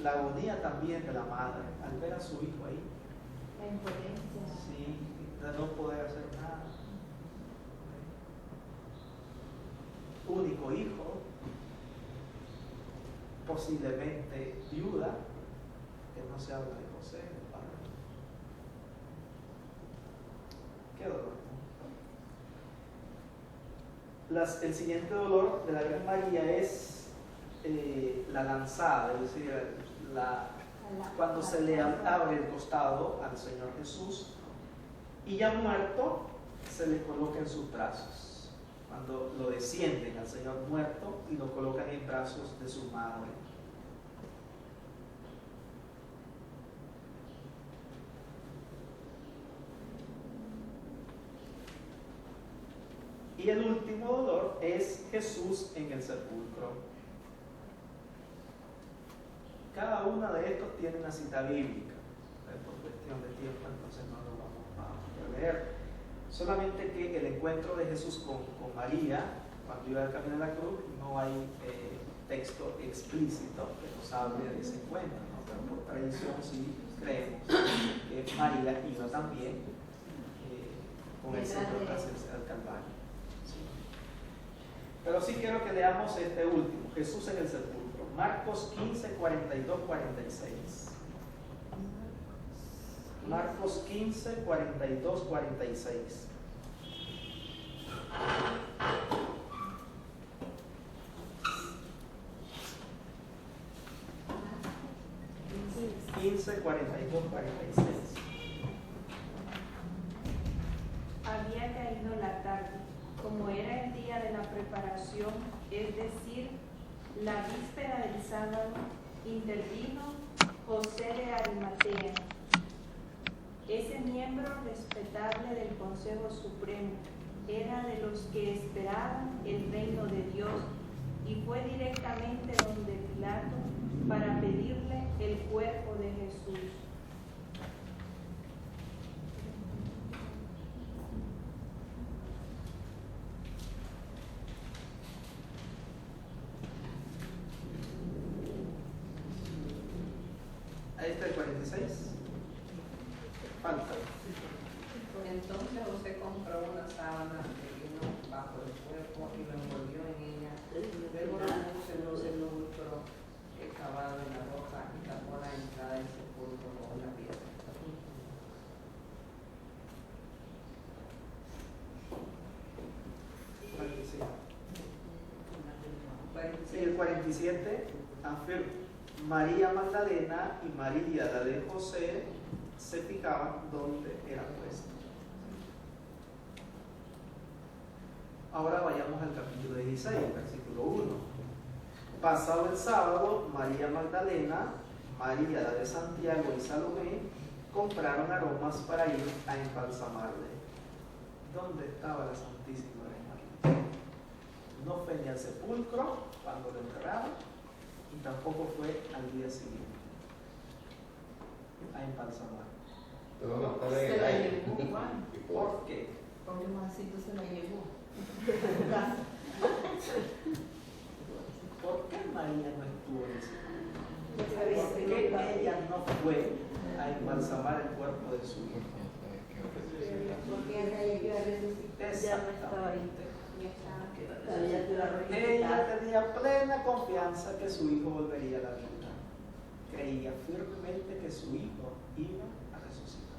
la agonía también de la madre al ver a su hijo ahí. La impotencia. Sí, de no poder hacer nada. Único hijo, posiblemente viuda, que no se habla de José, el padre. Qué dolor. El siguiente dolor de la Gran María es la lanzada, es decir, cuando se le abre el costado al Señor Jesús y ya muerto se le coloca en sus brazos. Cuando lo descienden al Señor muerto y lo colocan en brazos de su madre. Y el último dolor es Jesús en el sepulcro. Cada uno de estos tiene una cita bíblica. Por cuestión de tiempo, entonces no lo vamos a leer. Solamente que el encuentro de Jesús con María, cuando iba al camino de la cruz, no hay texto explícito que nos hable de ese encuentro, ¿no? Pero por tradición sí creemos que María iba también con el Señor hacia el Calvario. Sí. Pero sí quiero que leamos este último, Jesús en el sepulcro. Marcos 15, 42, 46. Marcos 15, 42, 46. Había caído la tarde, como era el día de la preparación, es decir, la víspera del sábado, intervino José de Arimatea, ese miembro respetable del Consejo Supremo, era de los que esperaban el reino de Dios, y fue directamente donde Pilato para pedirle el cuerpo de Jesús. Ahí está el 46. Falta. Entonces José compró una sábana de lino bajo el cuerpo y lo envolvió en ella. Luego lo puso en un sepulcro excavado en la roca y tapó la entrada del sepulcro con una piedra. En el 47 afirma: María Magdalena y María, la de José, se fijaban donde era puesto. Ahora vayamos al capítulo 16, versículo 1. Pasado el sábado, María Magdalena, María, la de Santiago y Salomé compraron aromas para ir a embalsamarle. ¿Dónde estaba la Santísima María? No fue ni al sepulcro cuando lo enterraron, y tampoco fue al día siguiente a embalsamar. Se la llevó Juan. ¿Por qué? Porque Juancito se la llevó. ¿Por qué María no estuvo en ese sepulcro? ¿Por qué ella no fue a embalsamar el cuerpo de su hijo? Porque ella iba a resucitar, ya no estaba ahí. Ella tenía plena confianza que su hijo volvería a la vida. Creía firmemente que su hijo iba a resucitar.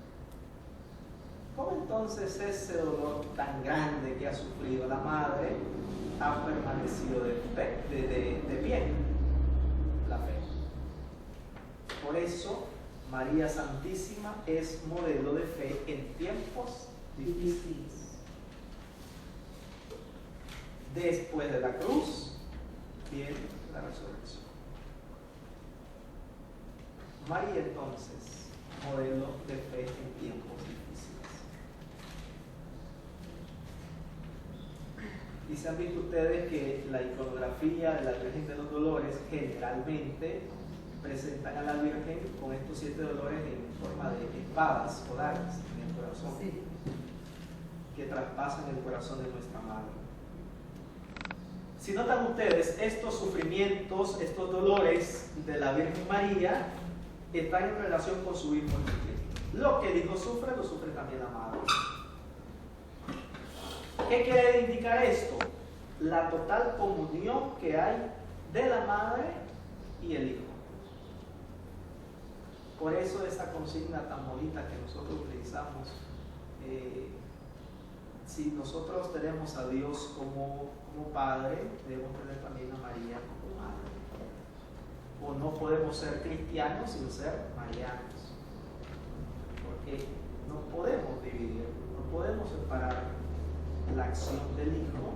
¿Cómo entonces ese dolor tan grande que ha sufrido la madre ha permanecido de pie? La fe. Por eso María Santísima es modelo de fe en tiempos difíciles. Después de la cruz viene la resurrección. María entonces, modelo de fe en tiempos difíciles. Y se han visto ustedes que la iconografía de la Virgen de los Dolores generalmente presentan a la Virgen con estos 7 dolores en forma de espadas o dagas en el corazón, que traspasan el corazón de nuestra madre. Si notan ustedes, estos sufrimientos, estos dolores de la Virgen María están en relación con su Hijo Jesucristo. Lo que el Hijo sufre, lo sufre también la madre. ¿Qué quiere indicar esto? La total comunión que hay de la madre y el Hijo. Por eso esa consigna tan bonita que nosotros utilizamos, si nosotros tenemos a Dios como Padre, debemos tener también a María como Madre. O no podemos ser cristianos sin ser marianos, porque no podemos dividir, no podemos separar la acción del Hijo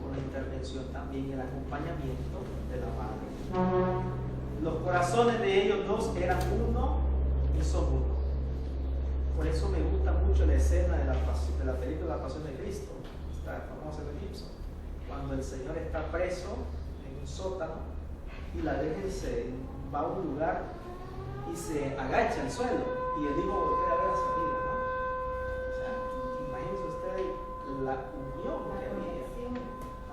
con la intervención también y el acompañamiento de la Madre. Los corazones de ellos dos eran uno y son uno. Por eso me gusta mucho la escena de la película La Pasión de Cristo, esta famosa de Gibson, cuando el Señor está preso en un sótano y la Virgen se va a un lugar y se agacha al suelo y el Hijo voltea a ver hacia arriba, ¿no? O sea, imagínense ustedes la unión que había,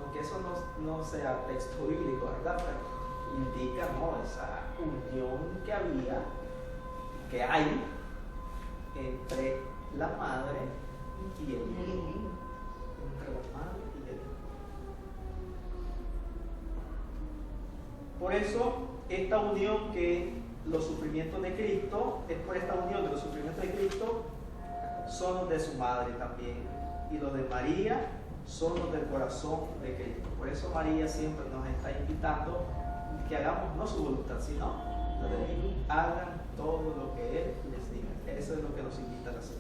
aunque eso no sea texto bíblico, ¿verdad? Pero indica, ¿no?, esa unión que había, que hay entre la madre y el hijo. Entre la madre y el hijo. Por eso, esta unión que los sufrimientos de Cristo, es por esta unión de los sufrimientos de Cristo, son los de su madre también. Y los de María son los del corazón de Cristo. Por eso María siempre nos está invitando que hagamos no su voluntad, sino la de Él. Hagan todo lo que Él les diga. Eso es lo que nos invita a hacer.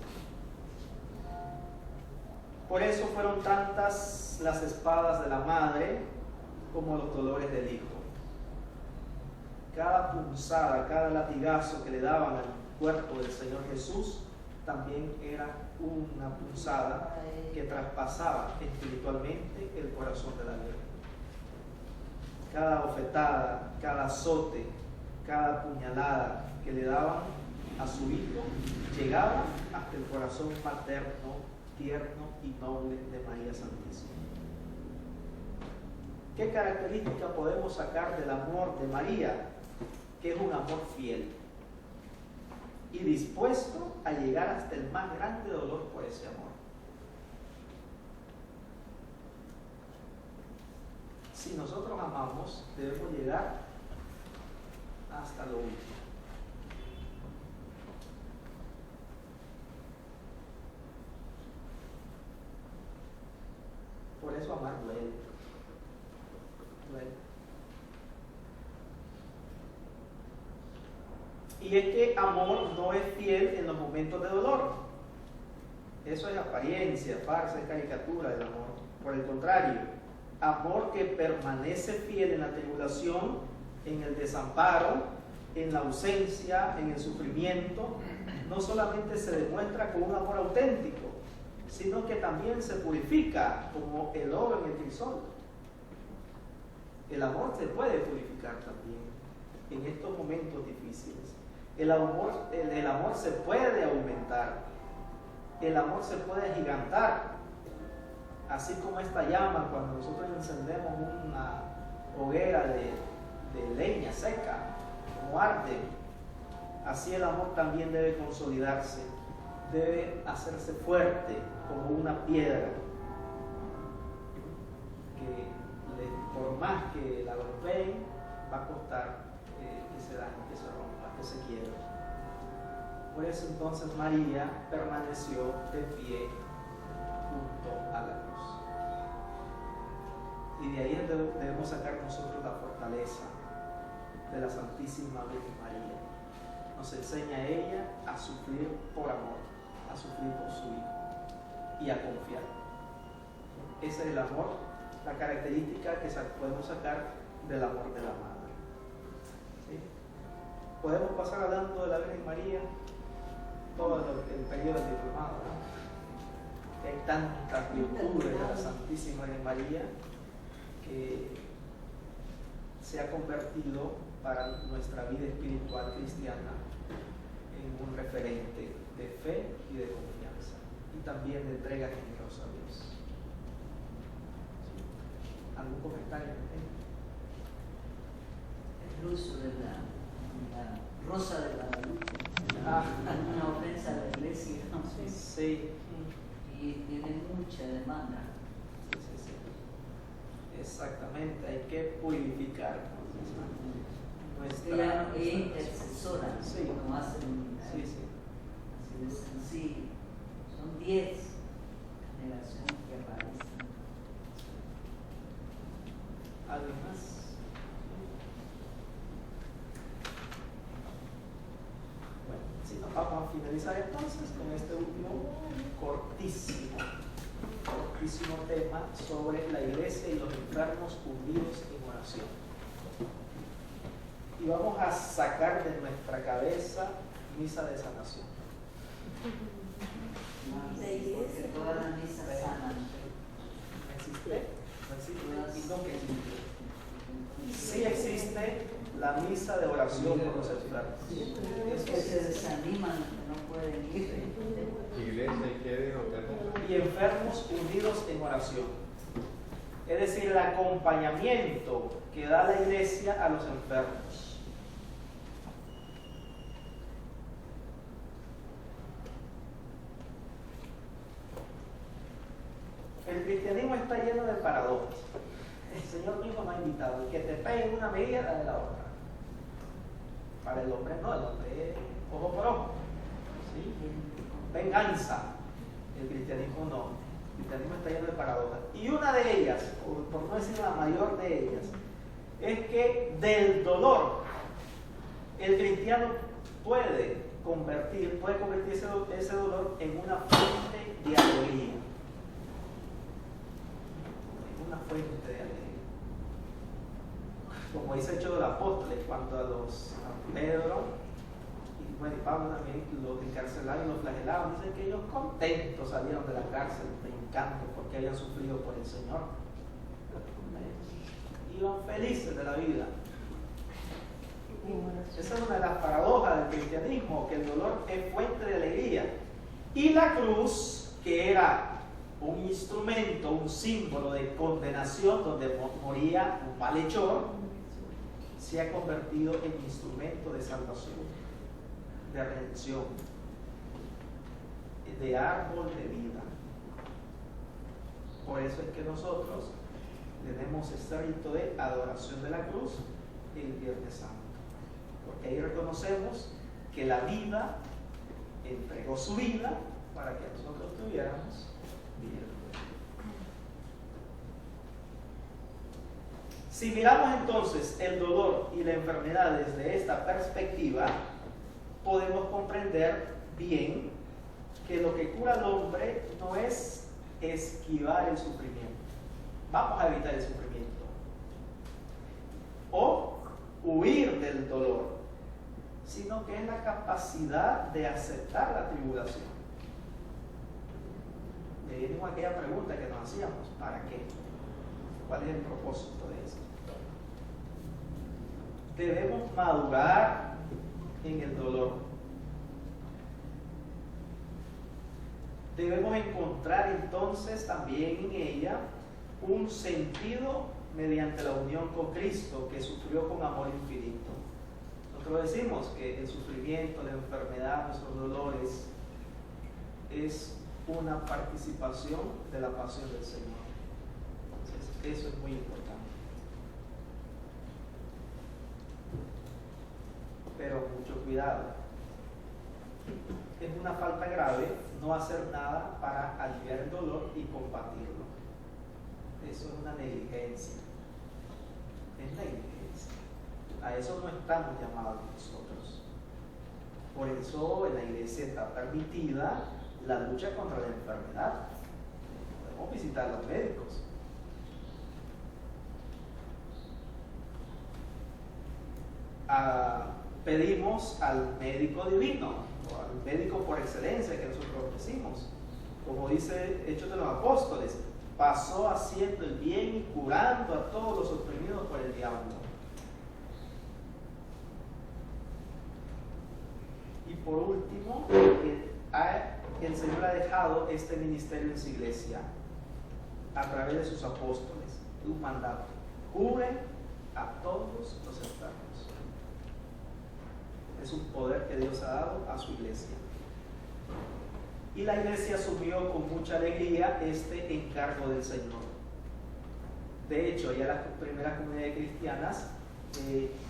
Por eso fueron tantas las espadas de la madre como los dolores del hijo. Cada punzada, cada latigazo que le daban al cuerpo del Señor Jesús también era una punzada que traspasaba espiritualmente el corazón de la Virgen. Cada bofetada, cada azote, cada puñalada que le daban a su hijo llegaba hasta el corazón materno, tierno y noble de María Santísima. ¿Qué característica podemos sacar del amor de María? Que es un amor fiel y dispuesto a llegar hasta el más grande dolor por ese amor. Si nosotros amamos, debemos llegar hasta lo último. Por eso amar duele. Y es que amor no es fiel en los momentos de dolor. Eso es apariencia, farsa, es caricatura del amor. Por el contrario, amor que permanece fiel en la tribulación, en el desamparo, en la ausencia, en el sufrimiento, no solamente se demuestra con un amor auténtico, sino que también se purifica como el oro en el crisol. El amor se puede purificar también en estos momentos difíciles. El amor se puede aumentar, el amor se puede agigantar, así como esta llama cuando nosotros encendemos una hoguera de leña seca, como arde. Así el amor también debe consolidarse, debe hacerse fuerte como una piedra que por más más que la golpeen, va a costar que se dañe, que se rompa, que se quiebre. Por eso entonces María permaneció de pie junto a la cruz. Y de ahí debemos sacar nosotros la fortaleza de la Santísima Virgen María. Nos enseña ella a sufrir por amor, a sufrir por su Hijo y a confiar. Ese es el amor, la característica que podemos sacar del amor de la Madre. ¿Sí? Podemos pasar hablando de la Virgen María todo el periodo del diplomado, ¿no? Hay tantas virtudes de la Santísima Virgen María que se ha convertido para nuestra vida espiritual cristiana en un referente de fe y de confianza y también de entrega generosa a Dios. ¿Sí? ¿Algún comentario? El uso de la rosa de Guadalupe, una ofensa de la iglesia, ¿no? Sí. Y tiene mucha demanda. Sí. Exactamente, hay que purificar nuestra. Ella es intercesora, sí. como hacen. Sí. Son 10 generaciones que aparecen. ¿Alguien más? Bueno, si nos vamos a finalizar entonces con este último cortísimo tema sobre la iglesia y los enfermos hundidos en oración. Y vamos a sacar de nuestra cabeza misa de sanación. Porque todas las misas sanan. ¿No existe? No existe. Sí existe la misa de oración por los enfermos. Es que se desaniman, que no pueden ir. Iglesia y qué dijo, y enfermos unidos en oración. Es decir, el acompañamiento que da la iglesia a los enfermos. El cristianismo está lleno de paradojas. El Señor mismo nos ha invitado: el que te pegue en una medida, dale la otra. Para el hombre no, el hombre es ojo por ojo. ¿Sí? Venganza. El cristianismo no. El cristianismo está lleno de paradojas. Y una de ellas, por no decir la mayor de ellas, es que del dolor el cristiano puede convertir ese dolor en una fuente de alegría. En una fuente de alegría. Como dice Hechos de los Apóstoles, cuando a Pedro y Pablo también los encarcelaron y los flagelaban, dicen que ellos contentos salieron de la cárcel, brincando porque habían sufrido por el Señor. Iban felices de la vida. Esa es una de las paradojas del cristianismo, que el dolor es fuente de alegría. Y la cruz, que era un instrumento, un símbolo de condenación donde moría un malhechor, se ha convertido en instrumento de salvación, de redención, de árbol de vida. Por eso es que nosotros tenemos este rito de adoración de la cruz el Viernes Santo, porque ahí reconocemos que la vida entregó su vida para que nosotros tuviéramos vida. Si miramos entonces el dolor y la enfermedad desde esta perspectiva, podemos comprender bien que lo que cura al hombre no es esquivar el sufrimiento. Vamos a evitar el sufrimiento o huir del dolor, sino que es la capacidad de aceptar la tribulación. De ahí mismo aquella pregunta que nos hacíamos: ¿para qué? ¿Cuál es el propósito de eso? Debemos madurar en el dolor. Debemos encontrar entonces también en ella un sentido mediante la unión con Cristo, que sufrió con amor infinito. Nosotros decimos que el sufrimiento, la enfermedad, nuestros dolores es una participación de la pasión del Señor. Entonces, eso es muy importante. cuidado. Es una falta grave no hacer nada para aliviar el dolor y combatirlo. Eso es una negligencia. Es negligencia. A eso no estamos llamados nosotros. Por eso en la iglesia está permitida la lucha contra la enfermedad. Podemos visitar a los médicos. Pedimos al médico divino, o al médico por excelencia que nosotros decimos. Como dice Hechos de los Apóstoles, pasó haciendo el bien y curando a todos los oprimidos por el diablo. Y por último, el Señor ha dejado este ministerio en su iglesia a través de sus apóstoles, un mandato: curen a todos los enfermos. Es un poder que Dios ha dado a su iglesia. Y la iglesia asumió con mucha alegría este encargo del Señor. De hecho, ya en las primeras comunidades cristianas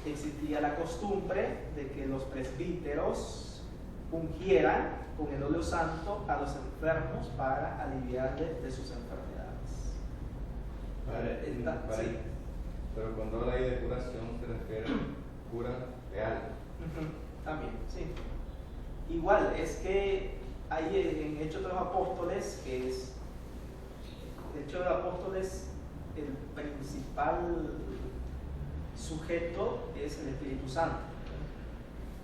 existía la costumbre de que los presbíteros ungieran con el óleo santo a los enfermos para aliviarles de sus enfermedades. Sí. Pero cuando habla ahí de curación se refiere a cura real. También, sí. Igual, es que hay en Hechos de los Apóstoles, que es Hechos de los Apóstoles, el principal sujeto es el Espíritu Santo,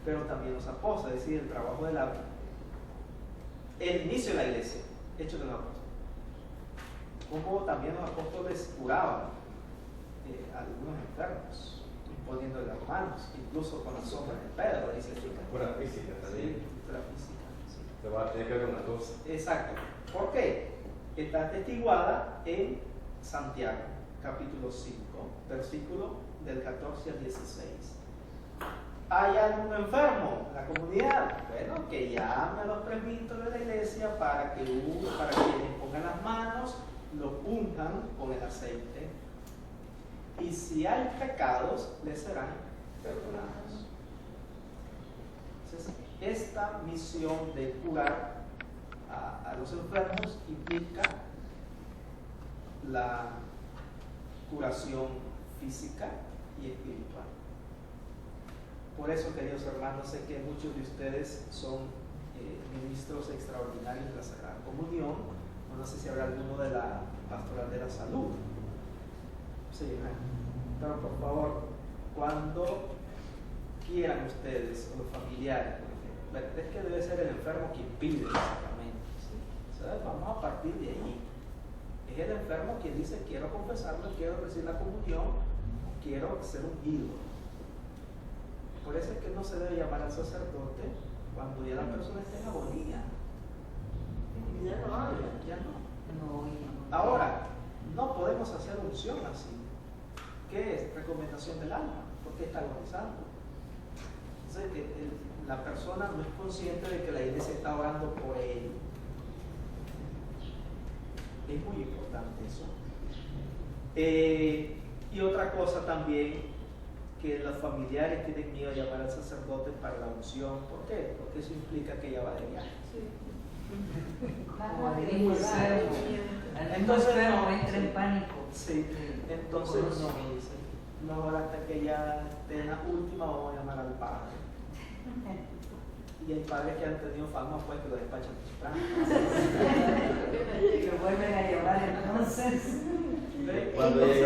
pero también los apóstoles, es decir, el trabajo de el inicio de la iglesia, Hechos de los Apóstoles. Como también los apóstoles curaban a algunos enfermos, poniéndole las manos, incluso con la sombra de Pedro, dice el chico. Pura física también. Sí, pura física. Sí. Se va a tener que ver con las dos. Exacto. ¿Por qué? Está atestiguada en Santiago, capítulo 5, versículo del 14 al 16. ¿Hay algún enfermo en la comunidad? Bueno, que llame a los presbíteros de la iglesia para que les pongan las manos, los unjan con el aceite. Y si hay pecados, les serán perdonados. Entonces, esta misión de curar a los enfermos implica la curación física y espiritual. Por eso, queridos hermanos, sé que muchos de ustedes son ministros extraordinarios de la Sagrada Comunión. No sé si habrá alguno de la Pastoral de la Salud. Sí, pero por favor, cuando quieran ustedes o los familiares, por ejemplo, es que debe ser el enfermo quien pide el sacramento, ¿sí? Entonces, vamos a partir de ahí. Es el enfermo quien dice: quiero confesarme, quiero recibir la comunión, quiero ser ungido. Por eso es que no se debe llamar al sacerdote cuando ya la persona está en agonía. Ya no habla. Ya no. Ahora, no podemos hacer unción así. ¿Qué es? Recomendación del alma, porque está agonizando. Entonces, la persona no es consciente de que la iglesia está orando por él. Es muy importante eso. Y otra cosa también, que los familiares tienen miedo de llamar al sacerdote para la unción. ¿Por qué? Porque eso implica que ella va de viaje. Entonces entra en pánico. Sí, entonces no, mejor hasta que ya esté en la última vamos a llamar al padre. Y hay padres que han tenido fama, pues, que lo despachan temprano. Que vuelven a llevar entonces. Cuando llega